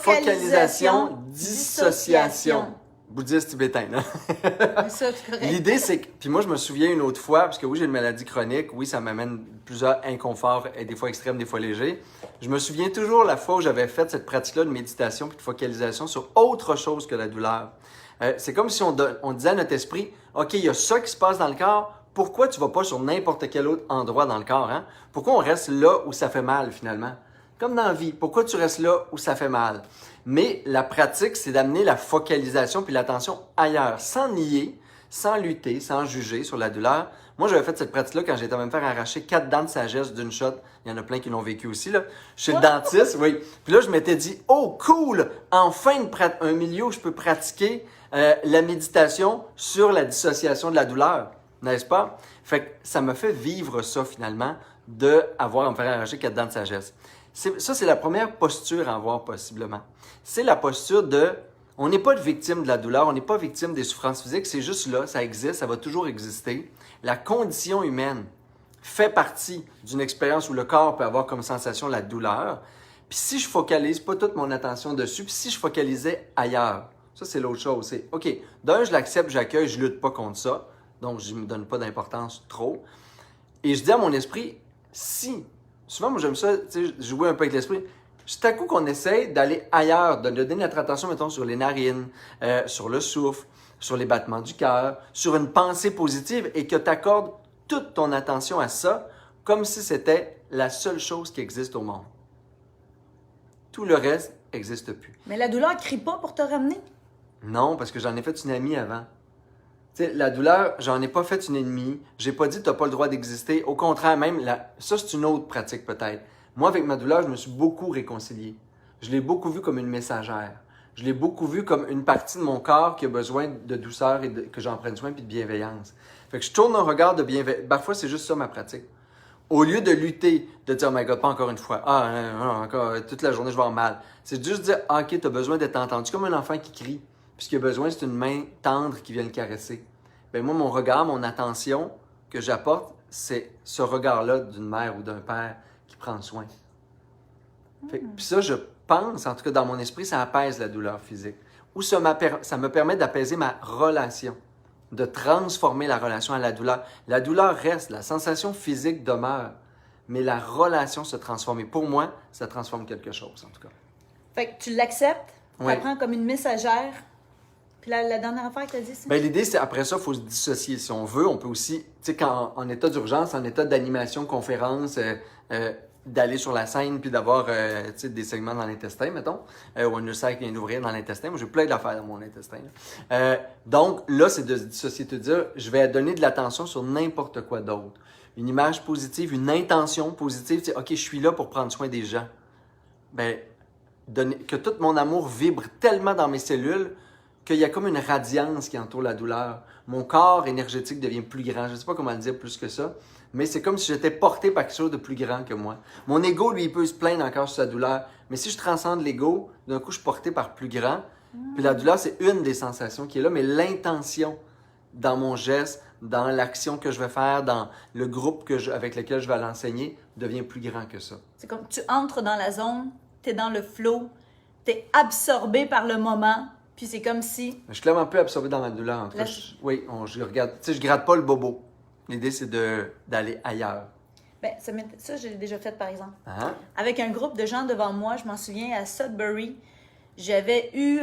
Focalisation, dissociation. Bouddhiste tibétain, là. Ça, c'est correct. L'idée, c'est que... Puis moi, je me souviens une autre fois, parce que oui, j'ai une maladie chronique, oui, ça m'amène plusieurs inconforts, et des fois extrêmes, des fois légers. Je me souviens toujours la fois où j'avais fait cette pratique-là de méditation puis de focalisation sur autre chose que la douleur. C'est comme si on disait à notre esprit, OK, il y a ça qui se passe dans le corps, pourquoi tu vas pas sur n'importe quel autre endroit dans le corps, hein? Pourquoi on reste là où ça fait mal, finalement? Comme dans la vie, pourquoi tu restes là où ça fait mal? Mais la pratique, c'est d'amener la focalisation puis l'attention ailleurs, sans nier, sans lutter, sans juger sur la douleur. Moi, j'avais fait cette pratique-là quand j'étais à me faire arracher 4 dents de sagesse d'une shot. Il y en a plein qui l'ont vécu aussi, là. Chez le dentiste, oui. Puis là, je m'étais dit, oh, cool! Enfin, un milieu où je peux pratiquer la méditation sur la dissociation de la douleur, n'est-ce pas? Fait que ça me fait vivre ça, finalement, d'avoir à me faire arracher 4 dents de sagesse. Ça, c'est la première posture à avoir, possiblement. C'est la posture de... On n'est pas victime de la douleur, on n'est pas victime des souffrances physiques, c'est juste là, ça existe, ça va toujours exister. La condition humaine fait partie d'une expérience où le corps peut avoir comme sensation la douleur. Puis si je focalise pas toute mon attention dessus, puis si je focalisais ailleurs, ça c'est l'autre chose. C'est, OK, d'un, je l'accepte, j'accueille, je lutte pas contre ça, donc je ne me donne pas d'importance trop. Et je dis à mon esprit, si... Souvent, moi, j'aime ça, tu sais, jouer un peu avec l'esprit. C'est à coup qu'on essaye d'aller ailleurs, de donner notre attention, mettons, sur les narines, sur le souffle, sur les battements du cœur, sur une pensée positive et que tu accordes toute ton attention à ça comme si c'était la seule chose qui existe au monde. Tout le reste n'existe plus. Mais la douleur ne crie pas pour te ramener. Non, parce que j'en ai fait une amie avant. Tu sais, la douleur, j'en ai pas fait une ennemie. J'ai pas dit tu n'as pas le droit d'exister. Au contraire, même, ça, c'est une autre pratique peut-être. Moi, avec ma douleur, je me suis beaucoup réconcilié. Je l'ai beaucoup vu comme une messagère. Je l'ai beaucoup vu comme une partie de mon corps qui a besoin de douceur et que j'en prenne soin puis de bienveillance. Fait que je tourne un regard de bienveillance. Parfois, c'est juste ça ma pratique. Au lieu de lutter, de dire, oh my God, pas encore une fois. Encore, toute la journée, je vais avoir mal. C'est juste dire, OK, tu as besoin d'être entendu. Comme un enfant qui crie. Puis ce qu'il a besoin, c'est une main tendre qui vient le caresser. Bien, moi, mon regard, mon attention que j'apporte, c'est ce regard-là d'une mère ou d'un père qui prend soin. Puis ça, je pense, en tout cas dans mon esprit, ça apaise la douleur physique. Ou ça me permet d'apaiser ma relation de transformer la relation à la douleur. La douleur reste, la sensation physique demeure, mais la relation se transforme. Et pour moi, ça transforme quelque chose, en tout cas. Fait que tu l'acceptes, tu Oui. la prends comme une messagère. Puis la dernière affaire que tu as dit, c'est... Bien, l'idée, c'est après ça, il faut se dissocier. Si on veut, on peut aussi, tu sais, quand en état d'urgence, en état d'animation, conférence, d'aller sur la scène puis d'avoir tu sais, des segments dans l'intestin, mettons, ou un ulcère qui vient d'ouvrir dans l'intestin. Moi, j'ai plein d'affaires dans mon intestin. Donc, là, c'est de se dissocier, de dire, je vais donner de l'attention sur n'importe quoi d'autre. Une image positive, une intention positive, tu sais, OK, je suis là pour prendre soin des gens. Bien, que tout mon amour vibre tellement dans mes cellules qu'il y a comme une radiance qui entoure la douleur. Mon corps énergétique devient plus grand. Je ne sais pas comment le dire plus que ça, mais c'est comme si j'étais porté par quelque chose de plus grand que moi. Mon ego, lui, il peut se plaindre encore sur sa douleur, mais si je transcende l'ego, d'un coup, je suis porté par plus grand. Puis la douleur, c'est une des sensations qui est là, mais l'intention dans mon geste, dans l'action que je vais faire, dans le groupe avec lequel je vais l'enseigner, devient plus grand que ça. C'est comme tu entres dans la zone, tu es dans le flow, tu es absorbé par le moment, puis c'est comme si... Je suis clairement peu absorbé dans ma douleur. En tout cas, oui, je regarde. Tu sais, je gratte pas le bobo. L'idée, c'est d'aller ailleurs. Ben, ça, j'ai déjà fait, par exemple. Hein? Avec un groupe de gens devant moi, je m'en souviens, à Sudbury, j'avais eu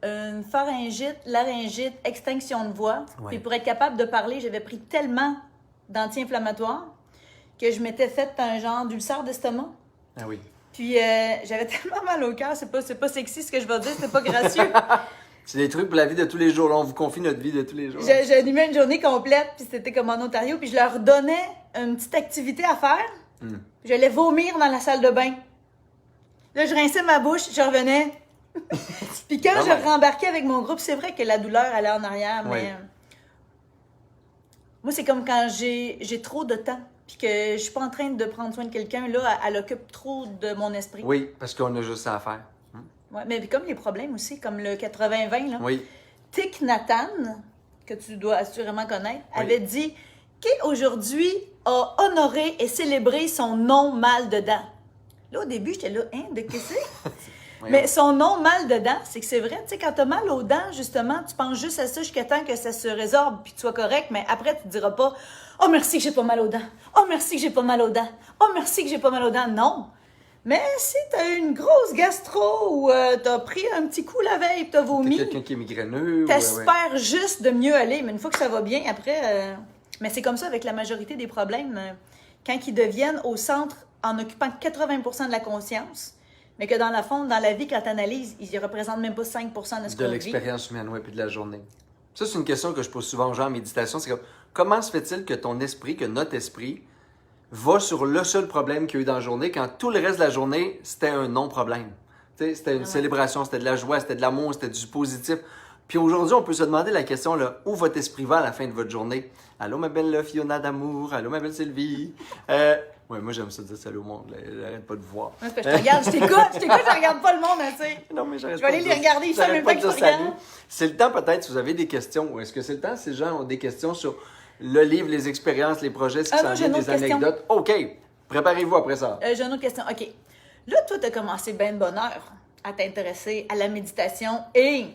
une pharyngite, laryngite, extinction de voix. Ouais. Puis pour être capable de parler, j'avais pris tellement d'anti-inflammatoires que je m'étais fait un genre d'ulcère d'estomac. Ah oui. Puis j'avais tellement mal au cœur, c'est pas sexy ce que je vais dire, c'est pas gracieux. C'est des trucs pour la vie de tous les jours. Là, on vous confie notre vie de tous les jours. J'ai animé une journée complète, puis c'était comme en Ontario, puis je leur donnais une petite activité à faire. Puis j'allais vomir dans la salle de bain. Là, je rinçais ma bouche, je revenais. Puis quand je rembarquais avec mon groupe, c'est vrai que la douleur allait en arrière, mais... Oui. Moi, c'est comme quand j'ai trop de temps, puis que je suis pas en train de prendre soin de quelqu'un, là, elle occupe trop de mon esprit. Oui, parce qu'on a juste ça à faire. Ouais, mais comme les problèmes aussi, comme le 80-20, là. Oui. Thich Nhat Hanh, que tu dois assurément connaître, Oui. avait dit qui aujourd'hui a honoré et célébré son non mal dedans. Là, au début, j'étais là, hein, de qu'est-ce que c'est? Oui, Mais son non mal dedans, c'est que c'est vrai, tu sais, quand t'as mal aux dents, justement, tu penses juste à ça jusqu'à temps que ça se résorbe puis que tu sois correct, mais après, tu te diras pas « Oh, merci que j'ai pas mal aux dents! Oh, merci que j'ai pas mal aux dents! Oh, merci que j'ai pas mal aux dents! » Non! Mais si t'as eu une grosse gastro ou t'as pris un petit coup la veille et t'as T'es vomi, quelqu'un qui est migraineux. t'espères juste de mieux aller. Mais une fois que ça va bien, après... Mais c'est comme ça avec la majorité des problèmes. Quand ils deviennent au centre en occupant 80% de la conscience, mais que dans la fond, dans la vie, quand t'analyses, ils ne représentent même pas 5% de ce De qu'on vit. l'expérience humaine, oui, puis de la journée. Ça, c'est une question que je pose souvent aux gens en méditation. C'est comme, comment se fait-il que ton esprit, que notre esprit, va sur le seul problème qu'il y a eu dans la journée quand tout le reste de la journée, c'était un non-problème. Tu sais, c'était une célébration, c'était de la joie, c'était de l'amour, c'était du positif. Puis aujourd'hui, on peut se demander la question, là, où votre esprit va à la fin de votre journée? Allô, ma belle Fiona d'amour. Allô, ma belle Sylvie. Ouais, moi, j'aime ça dire salut au monde. Là. J'arrête pas de vous voir. Ouais, c'est parce que je te regarde, je t'écoute, je regarde pas le monde, hein, tu sais. Non, mais j'arrête Je vais aller pas de les dire- regarder, ils savent j'arrête même pas de que je dire regarde. salut. C'est le temps, peut-être, si vous avez des questions. Ou est-ce que c'est le temps, si les gens ont des questions sur le livre, les expériences, les projets, ce qui Ah s'en non, j'ai vient, une des autre question. anecdotes? OK. Préparez-vous après ça. J'ai une autre question. OK. Là, toi, tu as commencé bien de bonne heure à t'intéresser à la méditation et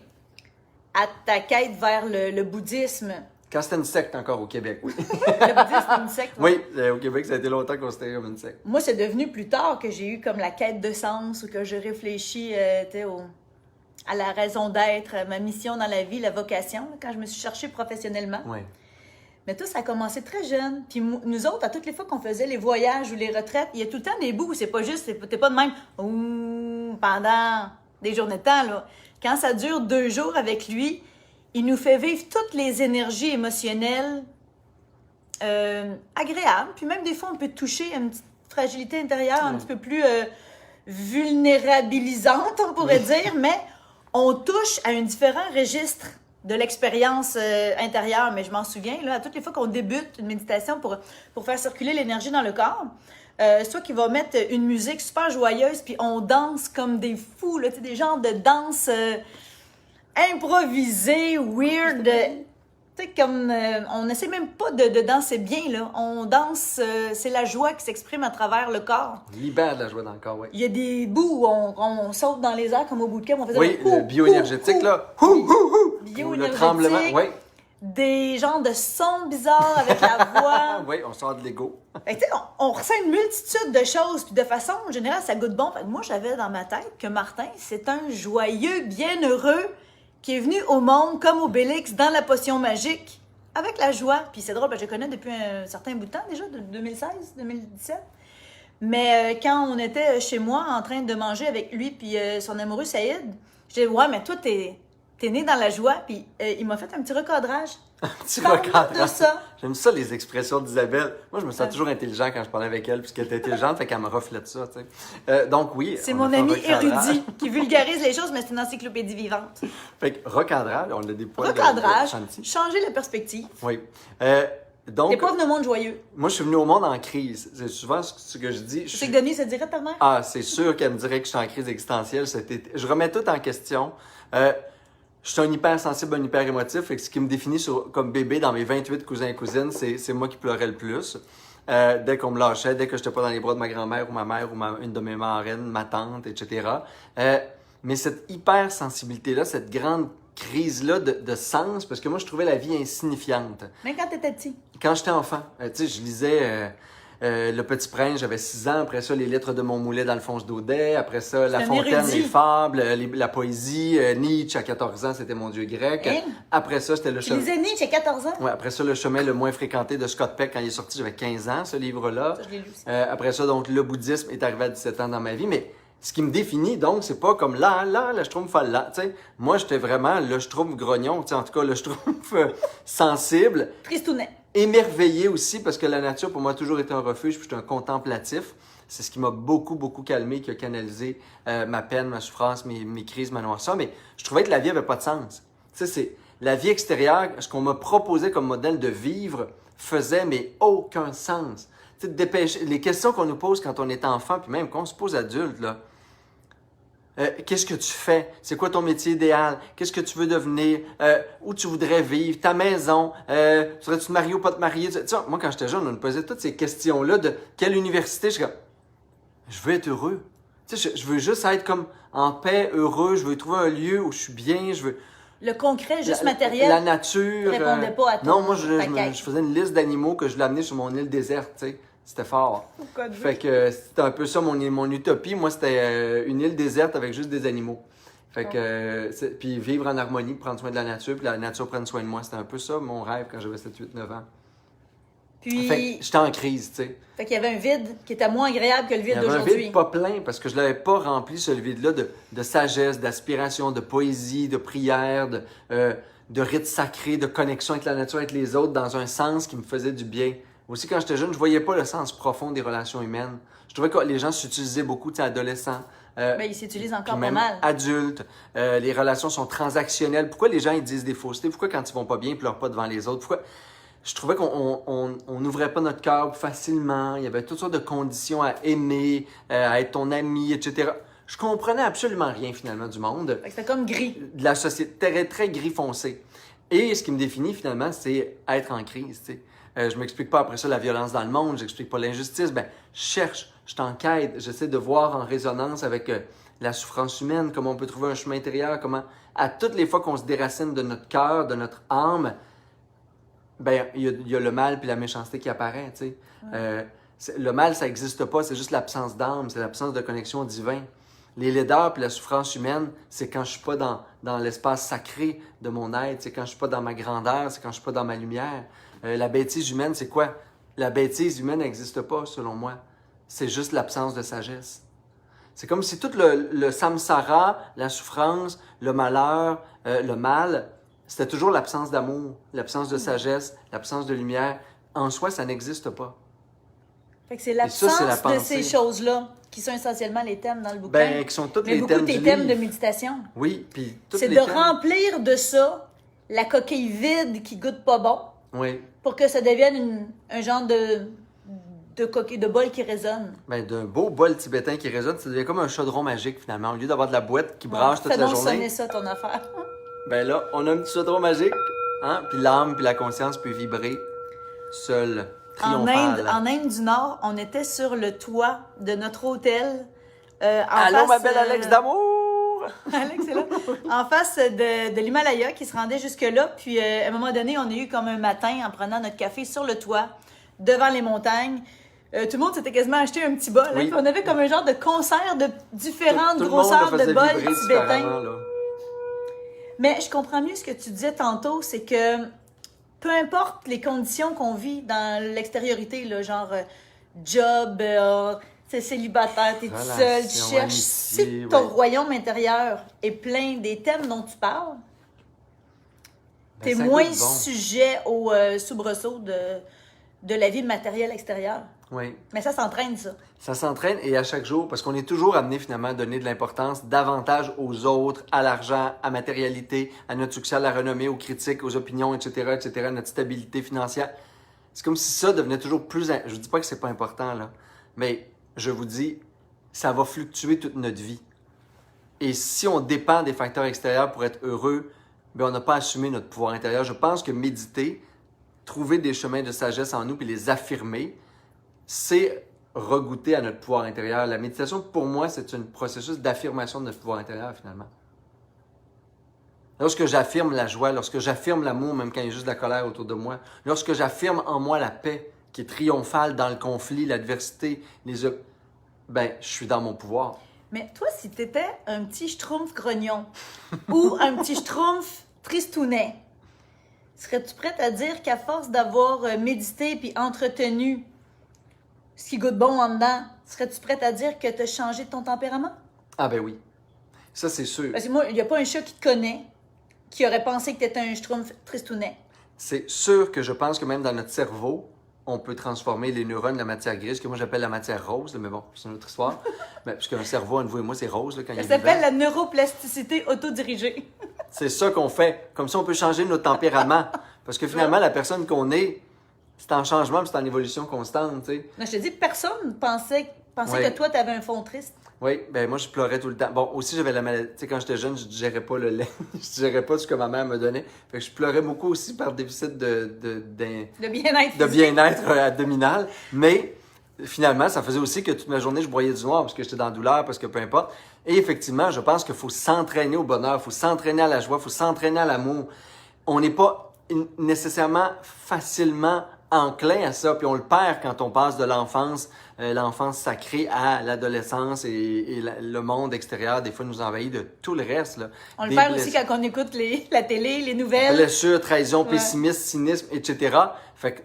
à ta quête vers le bouddhisme. Quand c'était une secte encore au Québec, oui. Le bouddhisme, c'est une secte. Ouais. Oui, au Québec, ça a été longtemps considéré comme une secte. Moi, c'est devenu plus tard que j'ai eu comme la quête de sens ou que je réfléchis tu sais, à la raison d'être, à ma mission dans la vie, la vocation, là, quand je me suis cherchée professionnellement. Oui. Mais tout, ça a commencé très jeune. Puis nous autres, à toutes les fois qu'on faisait les voyages ou les retraites, il y a tout le temps des bouts où c'est pas juste, t'es pas de même pendant des journées de temps, là. Quand ça dure 2 jours avec lui, il nous fait vivre toutes les énergies émotionnelles agréables. Puis même des fois, on peut toucher une petite fragilité intérieure un petit peu plus vulnérabilisante, on pourrait dire, mais on touche à un différent registre de l'expérience intérieure. Mais je m'en souviens, là, à toutes les fois qu'on débute une méditation pour faire circuler l'énergie dans le corps, soit qu'il va mettre une musique super joyeuse, puis on danse comme des fous, là, tu sais, des genres de danse improvisée, weird. Tu sais, comme on n'essaie même pas de danser bien, là. On danse, c'est la joie qui s'exprime à travers le corps. Libère de la joie dans le corps, oui. Il y a des bouts où on saute dans les airs comme au bout de camp, on faisait Oui, le le bioénergétique, là. Hou, hou, hou. Ou le Bioénergétique. tremblement, oui. des genres de sons bizarres avec la voix. Oui, on sort de l'ego. Fait que, tu sais, on ressent une multitude de choses, puis de façon générale, ça goûte bon. Fait que moi, j'avais dans ma tête que Martin, c'est un joyeux, bienheureux qui est venu au monde comme Obélix dans la potion magique, avec la joie. Puis c'est drôle, parce que je le connais depuis un certain bout de temps déjà, de 2016, 2017. Mais quand on était chez moi en train de manger avec lui puis son amoureux Saïd, je dis ouais, mais toi, t'es né dans la joie. Puis il m'a fait un petit recadrage. Un petit Parle-nous recadrage. de ça. J'aime ça, les expressions d'Isabelle. Moi, je me sens toujours intelligent quand je parlais avec elle, puisqu'elle était intelligente, fait qu'elle me reflète ça, tu sais. Donc, oui. C'est on mon a fait un ami recadrage. érudit qui vulgarise les choses, mais c'est une encyclopédie vivante. Fait que recadrage, on a des points Recadrage, de chantier. changer la perspective. Oui. T'es Donc, pas venu au monde joyeux. moi, je suis venu au monde en crise. C'est souvent ce que je dis. Tu sais que Denis se dirait ta mère? Ah, c'est sûr qu'elle me dirait que je suis en crise existentielle. Je remets tout en question. Je suis un hypersensible, un hyper émotif. Fait que ce qui me définit comme bébé dans mes 28 cousins et cousines, c'est moi qui pleurais le plus. Dès qu'on me lâchait, dès que je n'étais pas dans les bras de ma grand-mère ou ma mère ou une de mes marraines, ma tante, etc. Mais cette hypersensibilité-là, cette grande crise-là de sens, parce que moi, je trouvais la vie insignifiante. Même quand t'étais petit. Quand j'étais enfant, tu sais, je lisais Le Petit Prince, j'avais 6 ans. Après ça, Les Lettres de Montmoulet d'Alphonse Daudet. Après ça, La un Fontaine, érudit. les fables, la poésie. Nietzsche, à 14 ans, c'était mon Dieu grec. Hein? Après ça, c'était le Tu chemin... lisais Nietzsche à 14 ans? Ouais, après ça, Le chemin le moins fréquenté de Scott Peck. Quand il est sorti, j'avais 15 ans, ce livre-là. Ça, je l'ai lu aussi. Après ça, donc, le bouddhisme est arrivé à 17 ans dans ma vie. Mais ce qui me définit, donc, c'est pas comme là, je trouve folle là. Tu sais, moi, j'étais vraiment le je trouve grognon. Tu sais, en tout cas, le je trouve sensible. Tristounet. Émerveillé aussi, parce que la nature, pour moi, a toujours été un refuge, puis je suis un contemplatif. C'est ce qui m'a beaucoup, beaucoup calmé, qui a canalisé ma peine, ma souffrance, mes crises, ma noirceur. Mais je trouvais que la vie avait pas de sens. Tu sais, c'est la vie extérieure, ce qu'on m'a proposé comme modèle de vivre, faisait, mais aucun sens. Tu sais, les questions qu'on nous pose quand on est enfant, puis même qu'on se pose adulte, là. Qu'est-ce que tu fais? C'est quoi ton métier idéal? Qu'est-ce que tu veux devenir? Où tu voudrais vivre? Ta maison? Serais-tu te marier ou pas te marier? Tu sais, moi, quand j'étais jeune, on nous posait toutes ces questions-là de quelle université? Je veux être heureux. Tu sais, je veux juste être comme en paix, heureux. Je veux trouver un lieu où je suis bien. Je veux... Le concret, juste matériel. La nature. répondait pas à ton Non, moi, paquet. je faisais une liste d'animaux que je voulais amener sur mon île déserte, tu sais. C'était fort. Fait que c'était un peu ça mon utopie. Moi, c'était une île déserte avec juste des animaux. Fait que, puis vivre en harmonie, prendre soin de la nature, puis la nature prenne soin de moi. C'était un peu ça mon rêve quand j'avais 7, 8, 9 ans. Puis, Fait que j'étais en crise, tu sais. fait qu'il y avait un vide qui était moins agréable que le Il y vide avait un d'aujourd'hui. vide pas plein parce que je l'avais pas rempli, ce vide-là, de sagesse, d'aspiration, de poésie, de prière, de rites sacrés, de connexion avec la nature, avec les autres, dans un sens qui me faisait du bien. Aussi, quand j'étais jeune, je voyais pas le sens profond des relations humaines. Je trouvais que les gens s'utilisaient beaucoup, tu sais, adolescents. Ben, il s'utilise encore Puis pas même mal. adultes. Les relations sont transactionnelles. Pourquoi les gens ils disent des faussetés? Pourquoi quand ils vont pas bien, ils pleurent pas devant les autres? Pourquoi? Je trouvais qu'on n'ouvrait pas notre cœur facilement. Il y avait toutes sortes de conditions à aimer, à être ton ami, etc. Je comprenais absolument rien finalement du monde. Fait que c'était comme gris. De la société très, très gris foncé. Et ce qui me définit finalement, c'est être en crise. Tu sais. Je m'explique pas après ça la violence dans le monde, j'explique pas l'injustice. Ben, je cherche, je t'enquête, j'essaie de voir en résonance avec la souffrance humaine, comment on peut trouver un chemin intérieur, comment à toutes les fois qu'on se déracine de notre cœur, de notre âme, ben il y a le mal puis la méchanceté qui apparaît. Tu sais. Le mal, ça n'existe pas, c'est juste l'absence d'âme, c'est l'absence de connexion divine. Les laideurs puis la souffrance humaine, c'est quand je suis pas dans l'espace sacré de mon être, c'est quand je suis pas dans ma grandeur, c'est quand je suis pas dans ma lumière. La bêtise humaine, c'est quoi? La bêtise humaine n'existe pas, selon moi. C'est juste l'absence de sagesse. C'est comme si tout le samsara, la souffrance, le malheur, le mal, c'était toujours l'absence d'amour, l'absence de sagesse, l'absence de lumière. En soi, ça n'existe pas. Fait que c'est ça, c'est la l'absence de pensée. ces choses-là qui sont essentiellement les thèmes dans le bouquin. Ben, qui sont tous mais les beaucoup thèmes tes du thèmes de livre. méditation. Oui, puis tous C'est les de thèmes. remplir de ça la coquille vide qui goûte pas bon Oui. pour que ça devienne un genre de coquille, de bol qui résonne. Ben, d'un beau bol tibétain qui résonne, ça devient comme un chaudron magique finalement. Au lieu d'avoir de la boîte qui branche toute Fais la donc journée. sonner ça, ton affaire. Ben là, on a un petit chaudron magique, hein? Puis l'âme puis la conscience peut vibrer seule, triomphale. En Inde du Nord, on était sur le toit de notre hôtel. Allô, ma belle Alex d'amour! Alex est là. En face de l'Himalaya qui se rendait jusque-là. Puis à un moment donné, on a eu comme un matin en prenant notre café sur le toit, devant les montagnes. Tout le monde s'était quasiment acheté un petit bol. Hein, puis on avait comme un genre de concert de différentes grosseurs de bols tibétains. Mais je comprends mieux ce que tu disais tantôt, c'est que peu importe les conditions qu'on vit dans l'extériorité, là, genre job, t'es célibataire, t'es tout seul, tu cherches. Amitié, si ton royaume intérieur est plein des thèmes dont tu parles, t'es moins sujet aux soubresauts de la vie matérielle extérieure. Oui. Mais ça s'entraîne, ça. Ça s'entraîne et à chaque jour, parce qu'on est toujours amené finalement à donner de l'importance davantage aux autres, à l'argent, à la matérialité, à notre succès, à la renommée, aux critiques, aux opinions, etc., à notre stabilité financière. C'est comme si ça devenait toujours plus... Je vous dis pas que c'est pas important, là, mais je vous dis, ça va fluctuer toute notre vie. Et si on dépend des facteurs extérieurs pour être heureux, bien, on n'a pas assumé notre pouvoir intérieur. Je pense que méditer, trouver des chemins de sagesse en nous puis les affirmer, c'est regoûter à notre pouvoir intérieur. La méditation, pour moi, c'est un processus d'affirmation de notre pouvoir intérieur, finalement. Lorsque j'affirme la joie, lorsque j'affirme l'amour, même quand il y a juste de la colère autour de moi, lorsque j'affirme en moi la paix qui est triomphale dans le conflit, l'adversité, ben, je suis dans mon pouvoir. Mais toi, si tu étais un petit schtroumpf grognon ou un petit schtroumpf tristounet, serais-tu prête à dire qu'à force d'avoir médité puis entretenu ce qui goûte bon en dedans, serais-tu prête à dire que tu as changé de ton tempérament? Ah ben oui. Ça, c'est sûr. Parce que moi, il n'y a pas un chat qui te connaît qui aurait pensé que tu étais un schtroumpf tristounet. C'est sûr que je pense que même dans notre cerveau, on peut transformer les neurones de la matière grise, que moi j'appelle la matière rose, mais bon, c'est une autre histoire. Mais, parce qu'un cerveau, entre vous et moi, c'est rose là, quand il est vivant. Ça s'appelle la neuroplasticité autodirigée. C'est ça qu'on fait. Comme ça, on peut changer notre tempérament. Parce que finalement, la personne qu'on est, c'est en changement, c'est en évolution constante, tu sais. Non, je te dis, personne pensait que toi, tu avais un fond triste. Oui, ben moi, je pleurais tout le temps. Bon, aussi, j'avais la maladie. Tu sais, quand j'étais jeune, je digérais pas le lait. Je digérais pas ce que ma mère me donnait. Fait que je pleurais beaucoup aussi par déficit de bien-être. De bien-être abdominal. Mais finalement, ça faisait aussi que toute ma journée, je broyais du noir parce que j'étais dans la douleur, parce que peu importe. Et effectivement, je pense qu'il faut s'entraîner au bonheur, il faut s'entraîner à la joie, il faut s'entraîner à l'amour. On n'est pas nécessairement facilement enclin à ça, puis on le perd quand on passe de l'enfance sacrée à l'adolescence et le monde extérieur, des fois, nous envahit de tout le reste. Là. On le perd aussi quand on écoute la télé, les nouvelles. Blessures, trahison, pessimisme, cynisme, etc. Fait que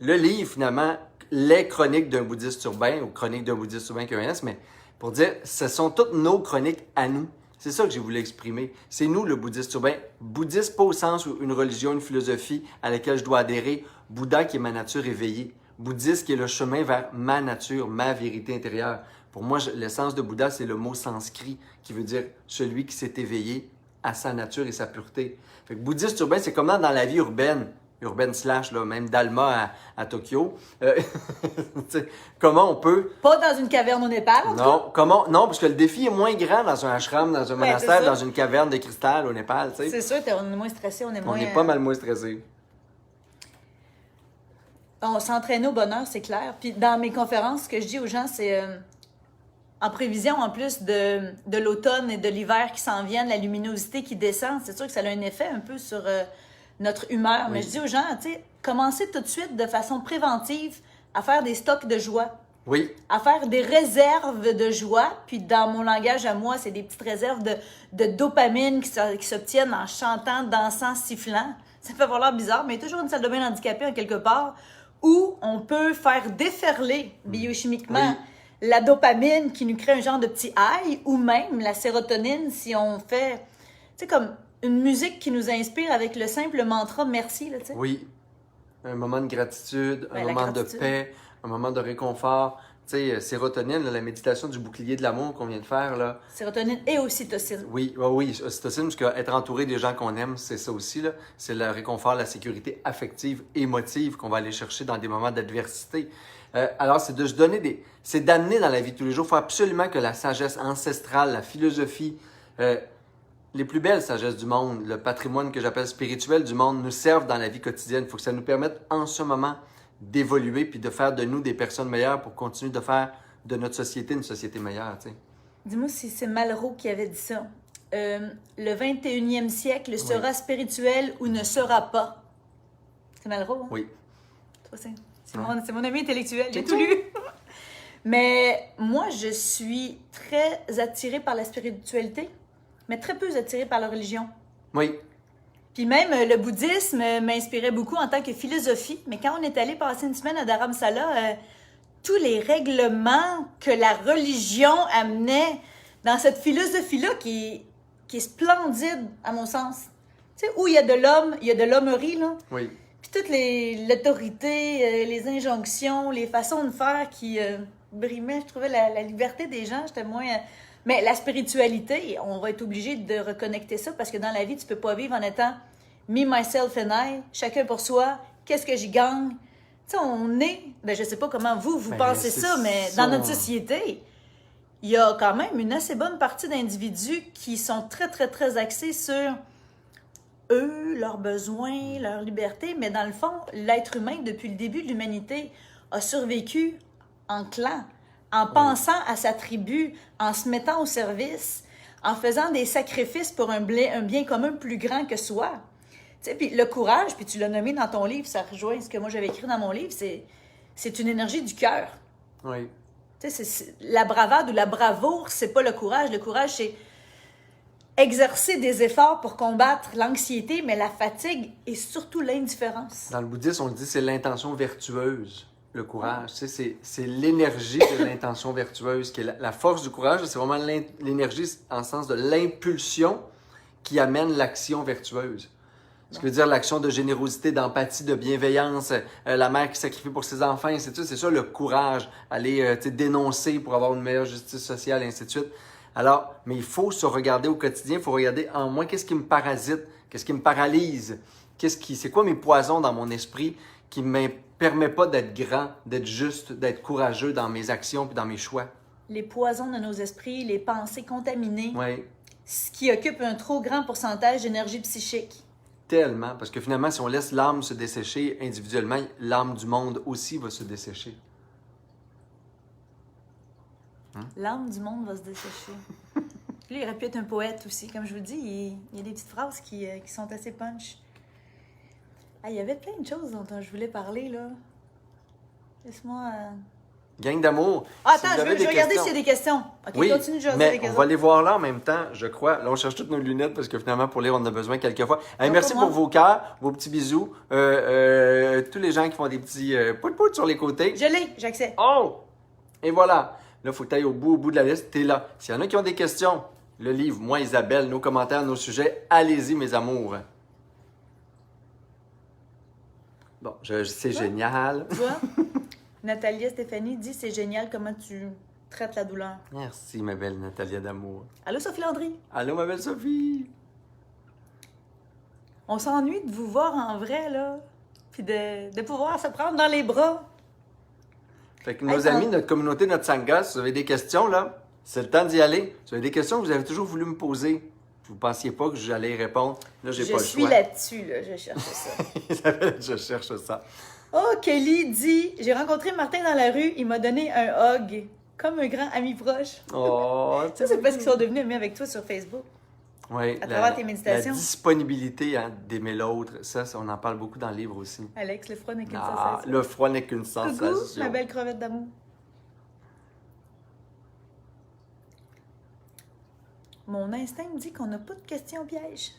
le livre, finalement, les chroniques d'un bouddhiste urbain, ou chroniques d'un bouddhiste urbain qui a un S, mais pour dire, ce sont toutes nos chroniques à nous. C'est ça que j'ai voulu exprimer. C'est nous, le bouddhiste urbain. Bouddhiste, pas au sens où une religion, une philosophie à laquelle je dois adhérer. Bouddha, qui est ma nature éveillée. Bouddhiste, qui est le chemin vers ma nature, ma vérité intérieure. Pour moi, l'essence de Bouddha, c'est le mot sanskrit, qui veut dire celui qui s'est éveillé à sa nature et sa pureté. Fait que bouddhiste urbain, c'est comment dans la vie urbaine slash, là, même d'Alma à Tokyo. Comment on peut... Pas dans une caverne au Népal, en tout cas? Non, parce que le défi est moins grand dans un ashram, dans un monastère, dans une caverne de cristal au Népal. Tu sais. C'est sûr, on est moins stressé, on est pas mal moins stressé. On s'entraîne au bonheur, c'est clair. Puis dans mes conférences, ce que je dis aux gens, c'est en prévision, en plus de l'automne et de l'hiver qui s'en viennent, la luminosité qui descend, c'est sûr que ça a un effet un peu sur... notre humeur. Oui. Mais je dis aux gens, tu sais, commencez tout de suite de façon préventive à faire des stocks de joie. Oui. À faire des réserves de joie. Puis dans mon langage à moi, c'est des petites réserves de dopamine qui s'obtiennent en chantant, dansant, sifflant. Ça peut avoir l'air bizarre, mais il y a toujours une salle de bain handicapée en quelque part où on peut faire déferler biochimiquement la dopamine qui nous crée un genre de petit high ou même la sérotonine si on fait, tu sais, comme une musique qui nous inspire avec le simple mantra « merci », là, tu sais. Oui. Un moment de gratitude, un moment de paix, un moment de réconfort. Tu sais, sérotonine, là, la méditation du bouclier de l'amour qu'on vient de faire, là. Sérotonine et ocytocine. Oui, ocytocine, parce qu'être entouré des gens qu'on aime, c'est ça aussi, là. C'est le réconfort, la sécurité affective, émotive qu'on va aller chercher dans des moments d'adversité. Alors, c'est de se donner c'est d'amener dans la vie de tous les jours. Il faut absolument que la sagesse ancestrale, la philosophie, les plus belles sagesses du monde, le patrimoine que j'appelle spirituel du monde, nous servent dans la vie quotidienne. Il faut que ça nous permette en ce moment d'évoluer puis de faire de nous des personnes meilleures pour continuer de faire de notre société une société meilleure. Tu sais. Dis-moi si c'est Malraux qui avait dit ça. le 21e siècle sera spirituel ou ne sera pas. C'est Malraux, hein? Oui. Toi, c'est mon ami intellectuel, j'ai tout lu. Mais moi, je suis très attirée par la spiritualité, mais très peu attirée par la religion. Oui. Puis même, le bouddhisme m'inspirait beaucoup en tant que philosophie. Mais quand on est allé passer une semaine à Dharamsala, tous les règlements que la religion amenait dans cette philosophie-là qui est splendide, à mon sens. Tu sais, où il y a de l'homme, il y a de l'hommerie, là. Oui. Puis toute l'autorité, les injonctions, les façons de faire qui brimaient, je trouvais, la liberté des gens. J'étais moins... Mais la spiritualité, on va être obligé de reconnecter ça parce que dans la vie, tu peux pas vivre en étant me, myself and I, chacun pour soi, qu'est-ce que j'y gagne. Tu sais, on est... Ben, je sais pas comment vous pensez ça, mais dans notre société, il y a quand même une assez bonne partie d'individus qui sont très, très, très axés sur eux, leurs besoins, leur liberté. Mais dans le fond, l'être humain, depuis le début de l'humanité, a survécu en clan, en pensant à sa tribu, en se mettant au service, en faisant des sacrifices pour un bien commun plus grand que soi. Tu sais, puis le courage, puis tu l'as nommé dans ton livre, ça rejoint ce que moi j'avais écrit dans mon livre, c'est une énergie du cœur. Oui. Tu sais, la bravade ou la bravoure, c'est pas le courage. Le courage, c'est exercer des efforts pour combattre l'anxiété, mais la fatigue et surtout l'indifférence. Dans le bouddhisme, on dit que c'est l'intention vertueuse, le courage. Tu sais, c'est l'énergie de l'intention vertueuse qui est la force du courage. C'est vraiment l'énergie en le sens de l'impulsion qui amène l'action vertueuse. Ce qui veut dire l'action de générosité, d'empathie, de bienveillance, la mère qui sacrifie pour ses enfants, ainsi de suite. C'est ça le courage, aller dénoncer pour avoir une meilleure justice sociale, ainsi de suite. Alors, mais il faut se regarder au quotidien, il faut regarder en moi qu'est-ce qui me parasite, qu'est-ce qui me paralyse, c'est quoi mes poisons dans mon esprit qui ne me permet pas d'être grand, d'être juste, d'être courageux dans mes actions et dans mes choix. Les poisons de nos esprits, les pensées contaminées, Oui. Ce qui occupe un trop grand pourcentage d'énergie psychique. Tellement, parce que finalement, si on laisse l'âme se dessécher individuellement, l'âme du monde aussi va se dessécher. L'âme du monde va se dessécher. Lui, il aurait pu être un poète aussi. Comme je vous dis, il y a des petites phrases qui sont assez punch. Ah, il y avait plein de choses dont je voulais parler, là. Laisse-moi... Gang d'amour. Ah, si attends, vous je avez vais des regarder questions- s'il y a des questions. OK, Oui, continue de jaser mais avec eux on va autres. les voir là en même temps, je crois. Là, on cherche toutes nos lunettes parce que finalement, pour lire, on en a besoin quelquefois. Hey, Non, merci pas moi. pour vos cœurs, vos petits bisous. Tous les gens qui font des petits pout-pout sur les côtés. Je l'ai, j'accepte. Oh! Et voilà. Là, il faut que tu ailles au bout de la liste. Tu es là. S'il y en a qui ont des questions, le livre, moi, Isabelle, nos commentaires, nos sujets, allez-y, mes amours. Bon, c'est génial. Tu vois? Natalia Stéphanie dit c'est génial comment tu traites la douleur. Merci, ma belle Natalia d'amour. Allô, Sophie Landry? Allô, ma belle Sophie. On s'ennuie de vous voir en vrai, là. Puis de pouvoir se prendre dans les bras. Fait que nos amis, notre communauté, notre sangha, si vous avez des questions, là, c'est le temps d'y aller. Si vous avez des questions que vous avez toujours voulu me poser, vous ne pensiez pas que j'allais y répondre. Là, j'ai pas le choix. Je suis là-dessus, là. Je cherche ça. Isabelle, je cherche ça. Oh, Kelly dit j'ai rencontré Martin dans la rue, il m'a donné un hug, comme un grand ami proche. Oh, Ça, c'est parce qu'ils sont devenus amis avec toi sur Facebook. Oui, à travers tes méditations. La disponibilité d'aimer l'autre, ça, on en parle beaucoup dans le livre aussi. Alex, le froid n'est qu'une Ah, sensation. le froid n'est qu'une sensation. Coucou, ma belle crevette d'amour. Mon instinct me dit qu'on n'a pas de questions pièges.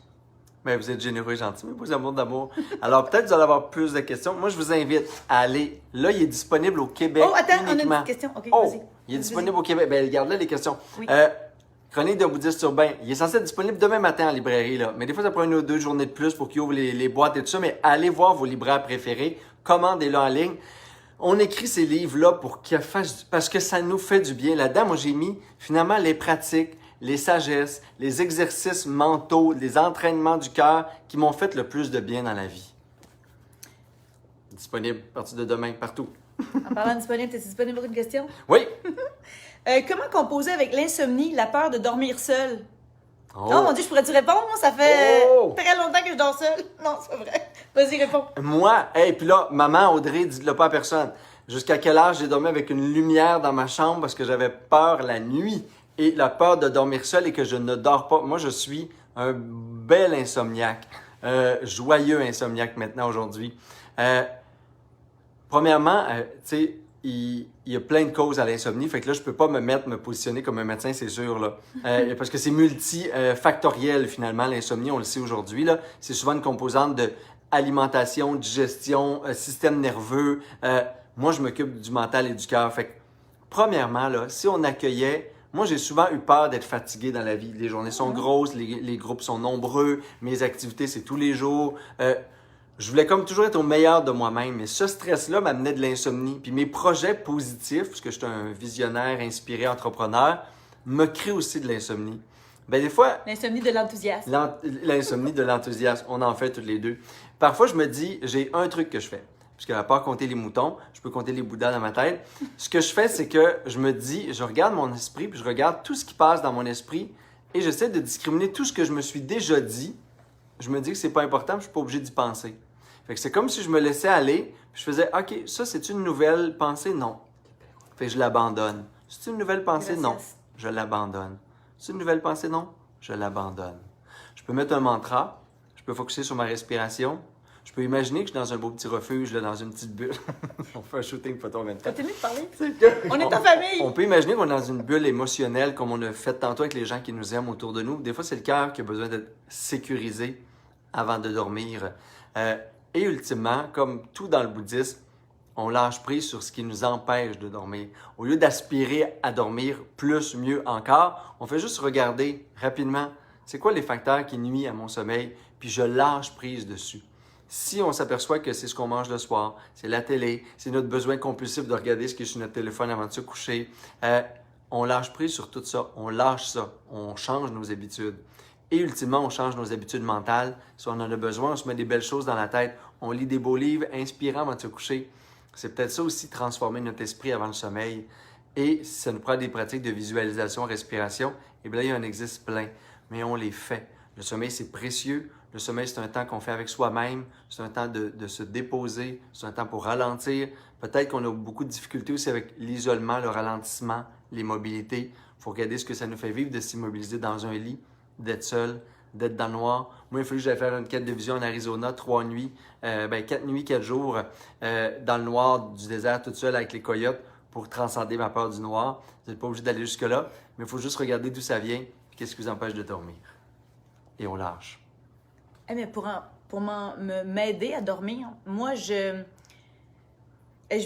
Mais vous êtes généreux et gentils, mes beaux amours d'amour. Alors, peut-être que vous allez avoir plus de questions. Moi, je vous invite à aller. Là, il est disponible au Québec. Oh, attends, uniquement. on a une petite question. OK, Oh, vas-y. il est disponible au Québec. Ben, regarde-là les questions. Oui. Chronique d'un bouddhiste urbain. Il est censé être disponible demain matin en librairie, là. Mais des fois, ça prend 1 ou 2 journées de plus pour qu'il ouvre les boîtes et tout ça. Mais allez voir vos libraires préférés. Commandez-le en ligne. On écrit ces livres-là pour qu'ils fassent, parce que ça nous fait du bien. Là-dedans, moi, j'ai mis finalement les pratiques, les sagesses, les exercices mentaux, les entraînements du cœur qui m'ont fait le plus de bien dans la vie. Disponible à partir de demain, partout. En parlant de disponible, t'es disponible pour une question? Oui! Comment composer avec l'insomnie, la peur de dormir seul? Oh, Oh mon Dieu, je pourrais-tu répondre? Moi, ça fait Oh! très longtemps que je dors seule. Non, c'est pas vrai. Vas-y, réponds. Moi, puis là, maman, Audrey, dites-le pas à personne. Jusqu'à quel âge j'ai dormi avec une lumière dans ma chambre parce que j'avais peur la nuit et la peur de dormir seul et que je ne dors pas. Moi, je suis un bel insomniaque, joyeux insomniaque maintenant aujourd'hui. Premièrement, tu sais, il y a plein de causes à l'insomnie, fait que là, je peux pas me positionner comme un médecin, c'est sûr, là. Parce que c'est multifactoriel, finalement, l'insomnie, on le sait aujourd'hui, là. C'est souvent une composante de alimentation, digestion, système nerveux. Moi, je m'occupe du mental et du cœur. Fait que, premièrement, là, si on accueillait... Moi, j'ai souvent eu peur d'être fatigué dans la vie. Les journées sont grosses, les groupes sont nombreux, mes activités, c'est tous les jours. Je voulais comme toujours être au meilleur de moi-même, mais ce stress-là m'amenait de l'insomnie. Puis mes projets positifs, parce que je suis un visionnaire, inspiré, entrepreneur, me créent aussi de l'insomnie. Ben des fois... L'insomnie de l'enthousiasme. L'insomnie de l'enthousiasme, on en fait toutes les deux. Parfois, je me dis, j'ai un truc que je fais. Parce qu'à part compter les moutons, je peux compter les bouddhas dans ma tête. Ce que je fais, c'est que je me dis, je regarde mon esprit, puis je regarde tout ce qui passe dans mon esprit, et j'essaie de discriminer tout ce que je me suis déjà dit. Je me dis que c'est pas important, puis je suis pas obligé d'y penser. Fait que c'est comme si je me laissais aller, puis je faisais, OK, ça c'est une nouvelle pensée? Non. Fait que je l'abandonne. C'est une nouvelle pensée? Non. Je l'abandonne. C'est une nouvelle pensée? Non. Je l'abandonne. Je peux mettre un mantra, je peux focuser sur ma respiration, je peux imaginer que je suis dans un beau petit refuge, là, dans une petite bulle. On fait un shooting photo en même temps. Continue de parler. On est en famille. On peut imaginer qu'on est dans une bulle émotionnelle, comme on a fait tantôt avec les gens qui nous aiment autour de nous. Des fois, c'est le cœur qui a besoin d'être sécurisé avant de dormir. Et ultimement, comme tout dans le bouddhisme, on lâche prise sur ce qui nous empêche de dormir. Au lieu d'aspirer à dormir plus, mieux encore, on fait juste regarder rapidement c'est quoi les facteurs qui nuisent à mon sommeil, puis je lâche prise dessus. Si on s'aperçoit que c'est ce qu'on mange le soir, c'est la télé, c'est notre besoin compulsif de regarder ce qui est sur notre téléphone avant de se coucher, on lâche prise sur tout ça, on lâche ça, on change nos habitudes. Et ultimement, on change nos habitudes mentales. Si on en a besoin, on se met des belles choses dans la tête, on lit des beaux livres inspirants avant de se coucher. C'est peut-être ça aussi, transformer notre esprit avant le sommeil. Et si ça nous prend des pratiques de visualisation, respiration, et bien là, il en existe plein, mais on les fait. Le sommeil, c'est précieux. Le sommeil, c'est un temps qu'on fait avec soi-même. C'est un temps de se déposer. C'est un temps pour ralentir. Peut-être qu'on a beaucoup de difficultés aussi avec l'isolement, le ralentissement, les mobilités. Il faut regarder ce que ça nous fait vivre de s'immobiliser dans un lit, d'être seul, d'être dans le noir. Moi, il a fallu que j'aille faire une quête de vision en Arizona, 3 nuits, 4 nuits, 4 jours, dans le noir du désert, toute seule avec les coyotes pour transcender ma peur du noir. Vous n'êtes pas obligé d'aller jusque-là, mais il faut juste regarder d'où ça vient, qu'est-ce qui vous empêche de dormir. Et on lâche. Mais pour m'aider à dormir, moi, je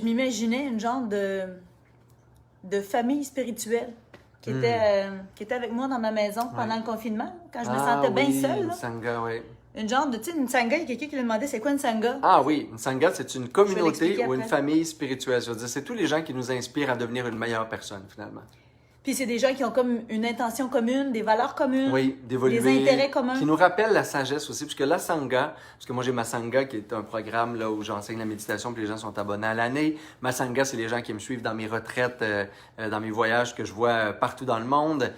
m'imaginais une genre de famille spirituelle qui était avec moi dans ma maison pendant le confinement, quand je me sentais bien seule. Une sangha, oui. Une genre de, tu sais, une sangha, il y a quelqu'un qui lui demandait c'est quoi une sangha? Ah oui, une sangha, c'est une communauté ou une famille spirituelle. Je veux dire, c'est tous les gens qui nous inspirent à devenir une meilleure personne, finalement. Puis c'est des gens qui ont comme une intention commune, des valeurs communes, oui, d'évoluer, des intérêts communs. Qui nous rappellent la sagesse aussi, parce que la sangha, parce que moi j'ai ma sangha qui est un programme là, où j'enseigne la méditation, puis les gens sont abonnés à l'année. Ma sangha, c'est les gens qui me suivent dans mes retraites, dans mes voyages que je vois partout dans le monde.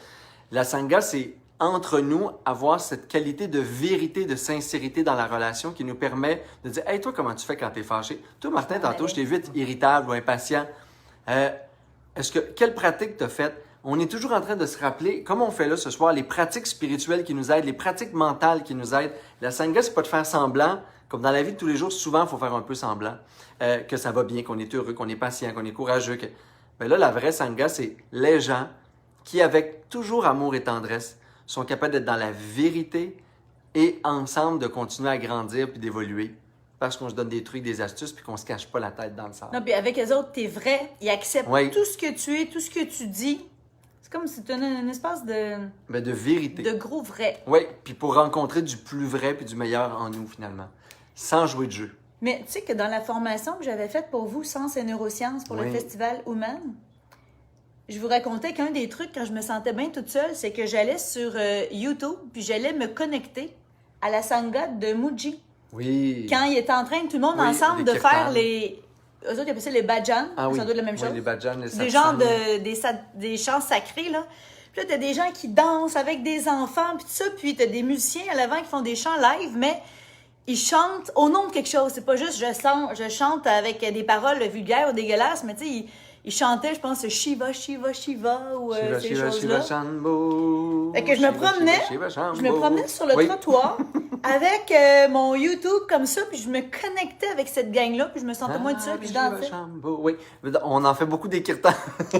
La sangha, c'est entre nous avoir cette qualité de vérité, de sincérité dans la relation qui nous permet de dire « Hey, toi, comment tu fais quand tu es fâché? Toi, Martin, tantôt, je t'ai vu être irritable ou impatient. Quelle pratique t'as faite? » On est toujours en train de se rappeler, comme on fait là ce soir, les pratiques spirituelles qui nous aident, les pratiques mentales qui nous aident. La sangha, c'est pas de faire semblant. Comme dans la vie de tous les jours, souvent, il faut faire un peu semblant. Que ça va bien, qu'on est heureux, qu'on est patient, qu'on est courageux. Mais là, la vraie sangha, c'est les gens qui, avec toujours amour et tendresse, sont capables d'être dans la vérité et ensemble de continuer à grandir puis d'évoluer. Parce qu'on se donne des trucs, des astuces, puis qu'on se cache pas la tête dans le sable. Non, puis avec eux autres, t'es vrai, ils acceptent tout ce que tu es, tout ce que tu dis. C'est comme si tu as un espace de vérité. De gros vrai. Oui, puis pour rencontrer du plus vrai puis du meilleur en nous, finalement. Sans jouer de jeu. Mais tu sais que dans la formation que j'avais faite pour vous, Sens et Neurosciences, pour le Festival Human, je vous racontais qu'un des trucs, quand je me sentais bien toute seule, c'est que j'allais sur YouTube, puis j'allais me connecter à la sangha de Muji. Oui. Quand il était en train, tout le monde ensemble, de faire les... Eux autres, ils appellent ça les bhajans. Ah oui. Ça doit être la même chose. Oui, les bhajans, les des genres des chants sacrés, là. Puis là, t'as des gens qui dansent avec des enfants, puis tout ça. Puis t'as des musiciens à l'avant qui font des chants live, mais ils chantent au nom de quelque chose. C'est pas juste je chante avec des paroles vulgaires ou dégueulasses, mais tu sais, il chantait, je pense, Shiva, Shiva, Shiva, ou Shiva, ces Shiva, choses-là. Shiva, Shambho. Fait que je me promenais sur le trottoir avec mon YouTube comme ça, puis je me connectais avec cette gang-là, puis je me sentais moins de ça, puis je dansais. Shambho. Oui, on en fait beaucoup des kirtans.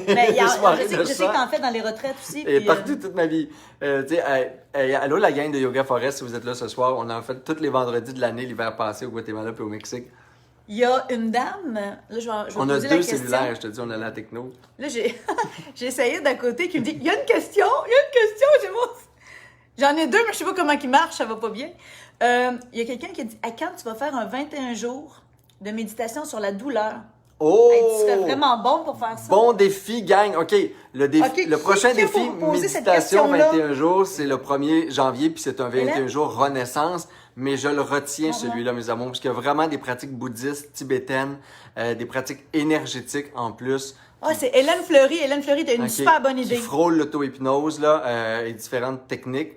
Mais je sais que t'en fais dans les retraites aussi. Et puis, partout toute ma vie. Allô la gang de Yoga Forest, si vous êtes là ce soir, on en fait tous les vendredis de l'année, l'hiver passé au Guatemala puis au Mexique. Il y a une dame, là je vais on a poser 2 la question. cellulaires, je te dis, on a la techno. Là, j'ai essayé d'à côté qui me dit, il y a une question, J'en ai 2, mais je sais pas comment ils marchent, ça va pas bien. Il y a quelqu'un qui a dit, à quand tu vas faire un 21 jours de méditation sur la douleur? Oh! Hey, tu serais vraiment bon pour faire ça. Bon défi, gang. OK, le prochain défi, méditation 21 jours, c'est le 1er janvier, puis c'est un 21 jours renaissance. Mais je le retiens, celui-là, mes amours, parce qu'il y a vraiment des pratiques bouddhistes, tibétaines, des pratiques énergétiques en plus. Ah, c'est Hélène Fleury. Hélène Fleury, t'as une super bonne idée. Qui frôle l'auto-hypnose, là, et différentes techniques.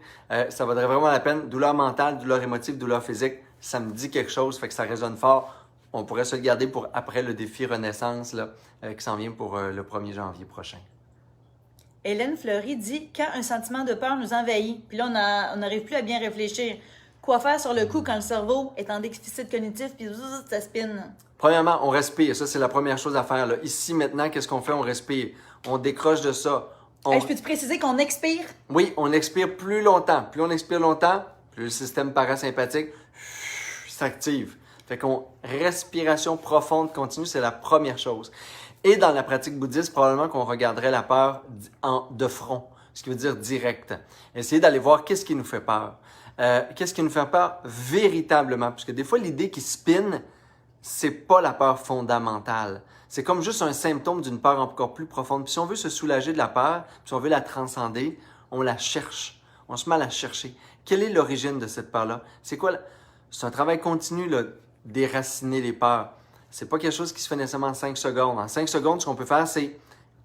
Ça vaudrait vraiment la peine. Douleur mentale, douleur émotive, douleur physique, ça me dit quelque chose, fait que ça résonne fort. On pourrait se le garder pour après le défi Renaissance, là, qui s'en vient pour le 1er janvier prochain. Hélène Fleury dit, quand un sentiment de peur nous envahit, puis là, on n'arrive plus à bien réfléchir. Quoi faire sur le coup quand le cerveau est en déficit cognitif puis ça spinne? Premièrement, on respire. Ça, c'est la première chose à faire. Là. Ici, maintenant, qu'est-ce qu'on fait? On respire. On décroche de ça. Je peux te préciser qu'on expire? Oui, on expire plus longtemps. Plus on expire longtemps, plus le système parasympathique s'active. Fait qu'on respiration profonde continue, c'est la première chose. Et dans la pratique bouddhiste, probablement qu'on regarderait la peur de front, ce qui veut dire direct. Essayez d'aller voir qu'est-ce qui nous fait peur. Qu'est-ce qui nous fait peur véritablement? Parce que des fois, l'idée qui spinne, c'est pas la peur fondamentale. C'est comme juste un symptôme d'une peur encore plus profonde. Puis si on veut se soulager de la peur, puis si on veut la transcender, on la cherche. On se met à la chercher. Quelle est l'origine de cette peur-là? C'est quoi? C'est un travail continu, là, déraciner les peurs. C'est pas quelque chose qui se fait nécessairement en 5 secondes. En 5 secondes, ce qu'on peut faire, c'est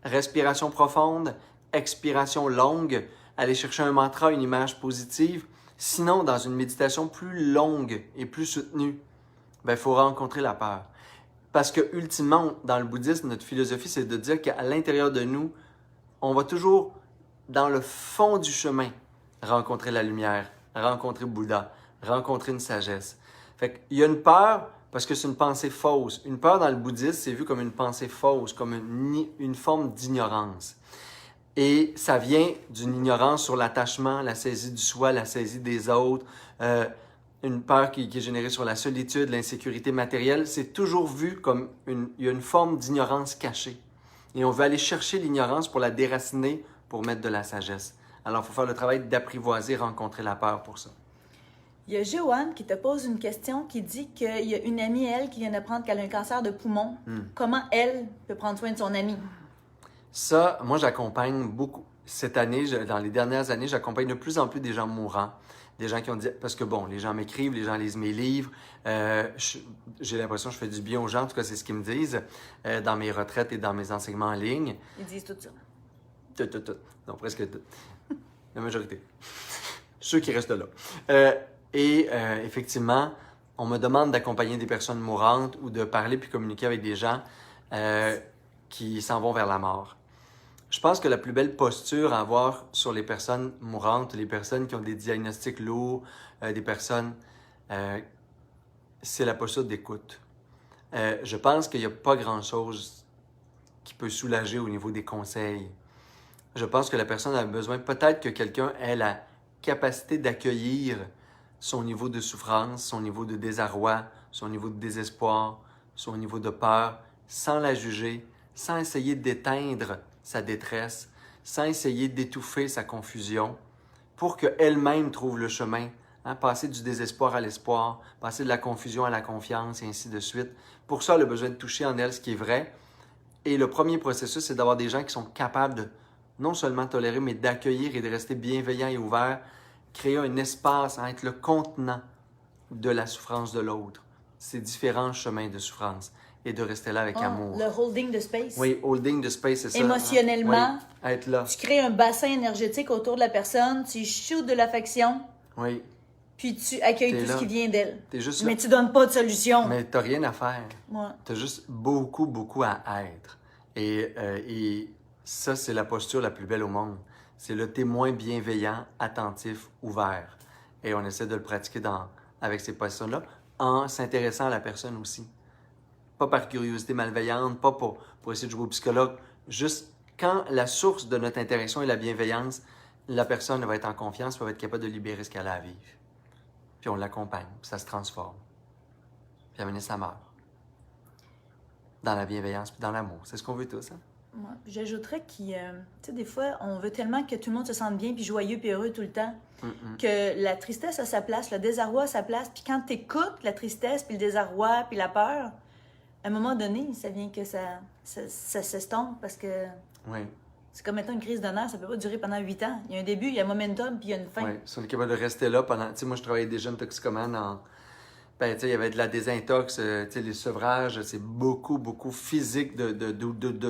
respiration profonde, expiration longue, aller chercher un mantra, une image positive. Sinon, dans une méditation plus longue et plus soutenue, il faut rencontrer la peur. Parce que, ultimement, dans le bouddhisme, notre philosophie, c'est de dire qu'à l'intérieur de nous, on va toujours, dans le fond du chemin, rencontrer la lumière, rencontrer Bouddha, rencontrer une sagesse. Fait qu'il y a une peur parce que c'est une pensée fausse. Une peur dans le bouddhisme, c'est vu comme une pensée fausse, comme une forme d'ignorance. Et ça vient d'une ignorance sur l'attachement, la saisie du soi, la saisie des autres, une peur qui est générée sur la solitude, l'insécurité matérielle. C'est toujours vu comme il y a une forme d'ignorance cachée. Et on veut aller chercher l'ignorance pour la déraciner, pour mettre de la sagesse. Alors, il faut faire le travail d'apprivoiser, rencontrer la peur pour ça. Il y a Joanne qui te pose une question qui dit qu'il y a une amie, elle, qui vient d'apprendre qu'elle a un cancer de poumon. Comment elle peut prendre soin de son amie? Ça, moi, j'accompagne beaucoup. Cette année, dans les dernières années, j'accompagne de plus en plus des gens mourants. Des gens qui ont dit... Parce que, bon, les gens m'écrivent, les gens lisent mes livres. J'ai l'impression que je fais du bien aux gens. En tout cas, c'est ce qu'ils me disent dans mes retraites et dans mes enseignements en ligne. Ils disent tout ça. Tout. Non, presque tout. La majorité. Ceux qui restent là. Effectivement, on me demande d'accompagner des personnes mourantes ou de parler puis communiquer avec des gens qui s'en vont vers la mort. Je pense que la plus belle posture à avoir sur les personnes mourantes, les personnes qui ont des diagnostics lourds, des personnes, c'est la posture d'écoute. Je pense qu'il n'y a pas grand-chose qui peut soulager au niveau des conseils. Je pense que la personne a besoin, peut-être que quelqu'un ait la capacité d'accueillir son niveau de souffrance, son niveau de désarroi, son niveau de désespoir, son niveau de peur, sans la juger, sans essayer d'éteindre sa détresse, sans essayer d'étouffer sa confusion, pour qu'elle-même trouve le chemin, passer du désespoir à l'espoir, passer de la confusion à la confiance, et ainsi de suite. Pour ça, elle a besoin de toucher en elle ce qui est vrai. Et le premier processus, c'est d'avoir des gens qui sont capables de non seulement tolérer, mais d'accueillir et de rester bienveillants et ouverts, créer un espace, être le contenant de la souffrance de l'autre, ces différents chemins de souffrance, et de rester là avec amour. Le holding de space. Oui, holding de space, c'est ça. Émotionnellement, oui, être là. Tu crées un bassin énergétique autour de la personne, tu shoots de l'affection, oui. Puis tu accueilles tout ce qui vient d'elle. Mais tu donnes pas de solution. Mais t'as rien à faire. Ouais. T'as juste beaucoup à être. Et ça, c'est la posture la plus belle au monde. C'est le témoin bienveillant, attentif, ouvert. Et on essaie de le pratiquer avec ces positions-là en s'intéressant à la personne aussi. Pas par curiosité malveillante, pas pour essayer de jouer au psychologue. Juste quand la source de notre interaction est la bienveillance, la personne va être en confiance, va être capable de libérer ce qu'elle a à vivre. Puis on l'accompagne, puis ça se transforme. Puis à un moment donné, ça meurt. Dans la bienveillance, puis dans l'amour. C'est ce qu'on veut tous, hein? Ouais. J'ajouterais que, tu sais, des fois, on veut tellement que tout le monde se sente bien, puis joyeux, puis heureux tout le temps, que la tristesse a sa place, le désarroi a sa place. Puis quand tu écoutes la tristesse, puis le désarroi, puis la peur, à un moment donné, ça vient que ça s'estompe parce que Oui. c'est comme maintenant une crise de nerfs, ça peut pas durer pendant 8 ans. Il y a un début, il y a un momentum, puis il y a une fin. Oui, si on est capable de rester là pendant... Tu sais, moi, je travaillais avec des jeunes toxicomanes en... Ben, tu sais, il y avait de la désintox, tu sais, les sevrages, c'est beaucoup, beaucoup physique, de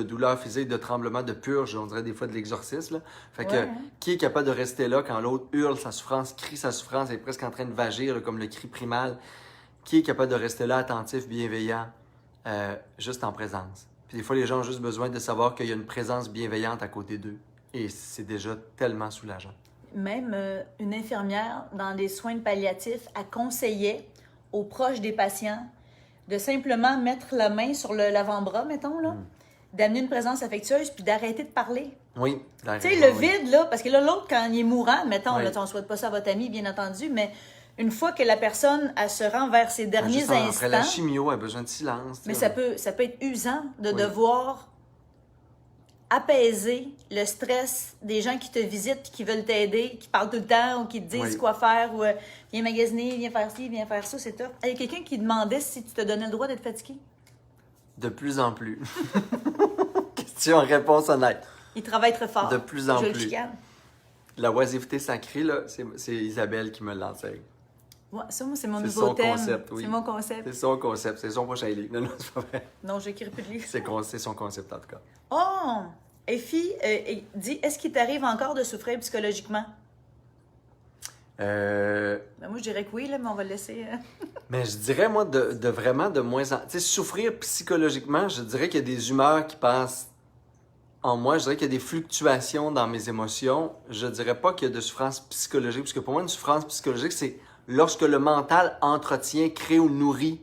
douleurs physiques, de tremblements, de purge, on dirait des fois de l'exorcisme, là. Fait que, qui est capable de rester là quand l'autre hurle sa souffrance, crie sa souffrance, est presque en train de vagir, là, comme le cri primal? Qui est capable de rester là, attentif, bienveillant, juste en présence? Puis des fois, les gens ont juste besoin de savoir qu'il y a une présence bienveillante à côté d'eux. Et c'est déjà tellement soulageant. Même une infirmière, dans des soins palliatifs, elle conseillait aux proches des patients de simplement mettre la main sur l'avant-bras, mettons, là, d'amener une présence affectueuse, puis d'arrêter de parler. Oui. Tu sais, le vide, là, parce que là, l'autre, quand il est mourant, mettons, là, on ne souhaite pas ça à votre ami, bien entendu, mais une fois que la personne, elle se rend vers ses derniers instants... Après la chimio, elle a besoin de silence. Mais ça peut être usant de devoir apaiser le stress des gens qui te visitent, qui veulent t'aider, qui parlent tout le temps ou qui te disent quoi faire ou viens magasiner, viens faire ci, viens faire ça, c'est top. Il y a quelqu'un qui demandait si tu te donnais le droit d'être fatigué. De plus en plus. Question-réponse honnête. Il travaille très fort. De plus en Je plus. le chicane. La oisiveté sacrée, là, c'est Isabelle qui me l'enseigne. Ouais, ça, moi, c'est mon C'est nouveau son thème. concept, oui. C'est mon concept. C'est son concept, c'est son prochain livre. Non, c'est pas vrai. Non, j'écris plus de livres. C'est son concept, en tout cas. Oh! Effie dit, est-ce qu'il t'arrive encore de souffrir psychologiquement? Ben, moi, je dirais que oui, là, mais on va le laisser... Mais je dirais, moi, de vraiment de moins en... Tu sais, souffrir psychologiquement, je dirais qu'il y a des humeurs qui passent en moi. Je dirais qu'il y a des fluctuations dans mes émotions. Je dirais pas qu'il y a de souffrance psychologique, parce que pour moi, une souffrance psychologique, c'est lorsque le mental entretient, crée ou nourrit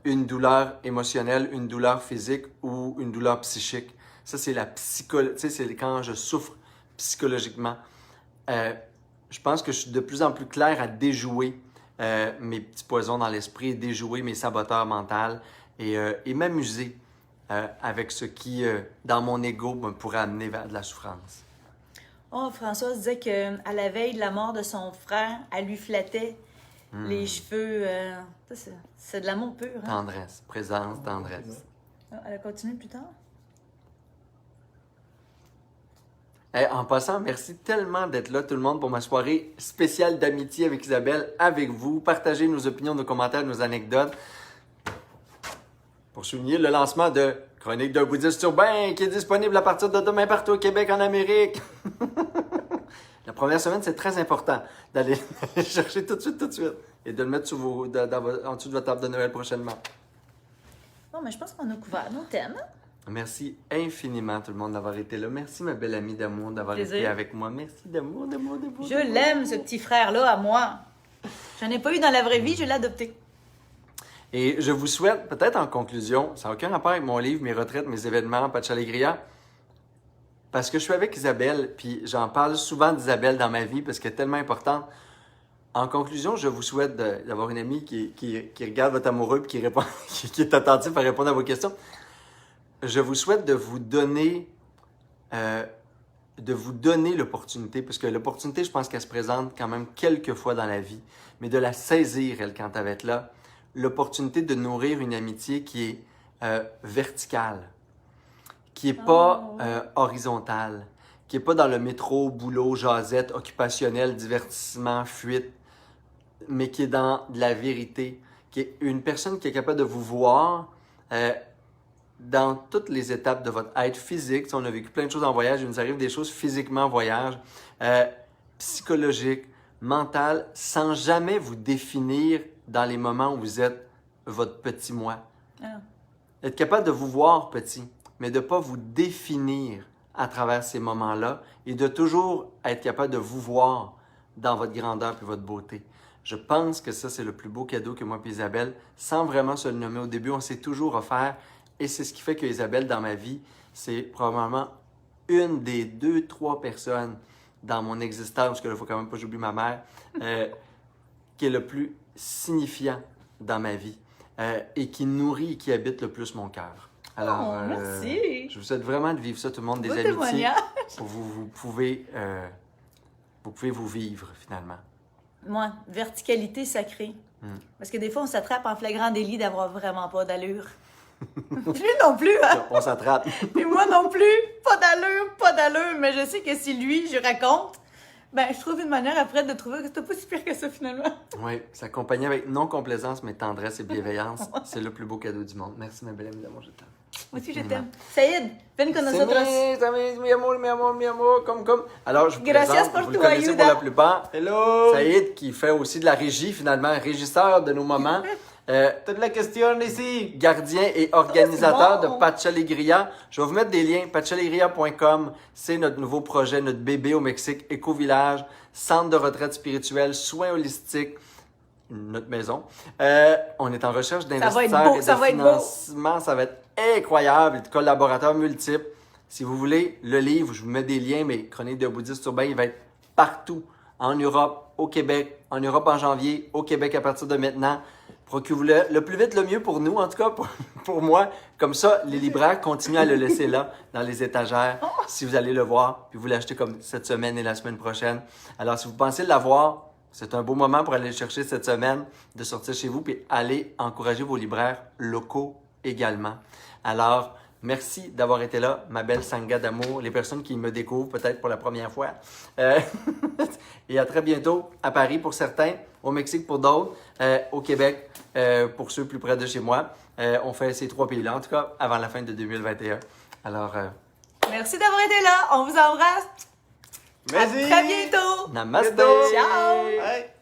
une douleur émotionnelle, une douleur physique ou une douleur psychique. Ça, c'est la psychologie. Tu sais, c'est quand je souffre psychologiquement. Je pense que je suis de plus en plus clair à déjouer mes petits poisons dans l'esprit, déjouer mes saboteurs mentaux et m'amuser avec ce qui, dans mon ego, me pourrait amener vers de la souffrance. Oh, Françoise disait qu'à la veille de la mort de son frère, elle lui flattait les cheveux. C'est de l'amour pur. Hein? Tendresse, présence, tendresse. Elle a continué plus tard. Hey, en passant, merci tellement d'être là, tout le monde, pour ma soirée spéciale d'amitié avec Isabelle, avec vous. Partagez nos opinions, nos commentaires, nos anecdotes. Pour souligner le lancement de Chronique d'un bouddhiste urbain qui est disponible à partir de demain partout au Québec, en Amérique. La première semaine, c'est très important d'aller chercher tout de suite, et de le mettre en dessous de votre table de Noël prochainement. Bon, mais je pense qu'on a couvert nos thèmes. Merci infiniment tout le monde d'avoir été là. Merci ma belle amie d'amour d'avoir été avec moi. Merci d'amour. Je l'aime, ce petit frère-là, à moi. J'en ai pas eu dans la vraie vie, je l'ai adopté. Et je vous souhaite, peut-être en conclusion, ça n'a aucun rapport avec mon livre, mes retraites, mes événements, Patch Alegria, parce que je suis avec Isabelle, puis j'en parle souvent d'Isabelle dans ma vie parce qu'elle est tellement importante. En conclusion, je vous souhaite d'avoir une amie qui regarde votre amoureux et qui répond, qui est attentif à répondre à vos questions. Je vous souhaite de vous donner l'opportunité, parce que l'opportunité, je pense qu'elle se présente quand même quelques fois dans la vie, mais de la saisir, elle, quand elle va être là, l'opportunité de nourrir une amitié qui est verticale, qui n'est pas horizontale, qui n'est pas dans le métro, boulot, jasette, occupationnel, divertissement, fuite, mais qui est dans de la vérité, qui est une personne qui est capable de vous voir dans toutes les étapes de votre être physique. On a vécu plein de choses en voyage, il nous arrive des choses physiquement en voyage, psychologiques, mentales, sans jamais vous définir dans les moments où vous êtes votre petit moi. Être capable de vous voir petit, mais de ne pas vous définir à travers ces moments-là et de toujours être capable de vous voir dans votre grandeur et votre beauté. Je pense que ça, c'est le plus beau cadeau que moi et Isabelle, sans vraiment se le nommer au début, on s'est toujours offert. Et c'est ce qui fait que Isabelle, dans ma vie, c'est probablement une des 2-3 personnes dans mon existence, parce que là, il ne faut quand même pas que j'oublie ma mère, qui est le plus signifiant dans ma vie et qui nourrit et qui habite le plus mon cœur. Alors, merci. Je vous souhaite vraiment de vivre ça, tout le monde, des amitiés. Témoignage. Vous pouvez vous vivre, finalement. Moi, verticalité sacrée. Parce que des fois, on s'attrape en flagrant délit d'avoir vraiment pas d'allure. Lui non plus, hein? On s'attrape. Et moi non plus, pas d'allure, mais je sais que si lui, je raconte, ben je trouve une manière après de trouver que c'était pas si pire que ça finalement. Oui, s'accompagner avec non complaisance, mais tendresse et bienveillance, c'est le plus beau cadeau du monde. Merci ma belle amie d'amour, je t'aime. Moi aussi je t'aime. Saïd, ven con nosotros. Mi amor, comme. Alors, je vous Gracias présente, por vous tu le connaissez ayuda. pour la plupart. Hello! Saïd, qui fait aussi de la régie, finalement, régisseur de nos moments. Toute la question ici. Gardien et organisateur Oh, c'est bon. de Pachalegria. Je vais vous mettre des liens. Pachalegria.com, c'est notre nouveau projet, notre bébé au Mexique, éco-village, centre de retraite spirituelle, soins holistiques, notre maison. On est en recherche d'investisseurs beau, et de ça va être beau. financement. Ça va être incroyable. De collaborateurs multiples. Si vous voulez le livre, je vous mets des liens, mais Chronique de bouddhiste urbain, il va être partout. En Europe, au Québec, en Europe en janvier, au Québec à partir de maintenant. Procurez-vous-le le plus vite, le mieux pour nous, en tout cas pour moi. Comme ça, les libraires continuent à le laisser là, dans les étagères, si vous allez le voir, puis vous l'achetez comme cette semaine et la semaine prochaine. Alors, si vous pensez l'avoir, c'est un beau moment pour aller le chercher cette semaine, de sortir chez vous, puis aller encourager vos libraires locaux également. Alors, merci d'avoir été là, ma belle Sangha d'amour, les personnes qui me découvrent peut-être pour la première fois. Et à très bientôt à Paris pour certains, au Mexique pour d'autres, au Québec pour ceux plus près de chez moi. On fait ces 3 pays-là, en tout cas, avant la fin de 2021. Alors, Merci d'avoir été là, on vous embrasse. Merci. À très bientôt. namaste! Ciao. Bye.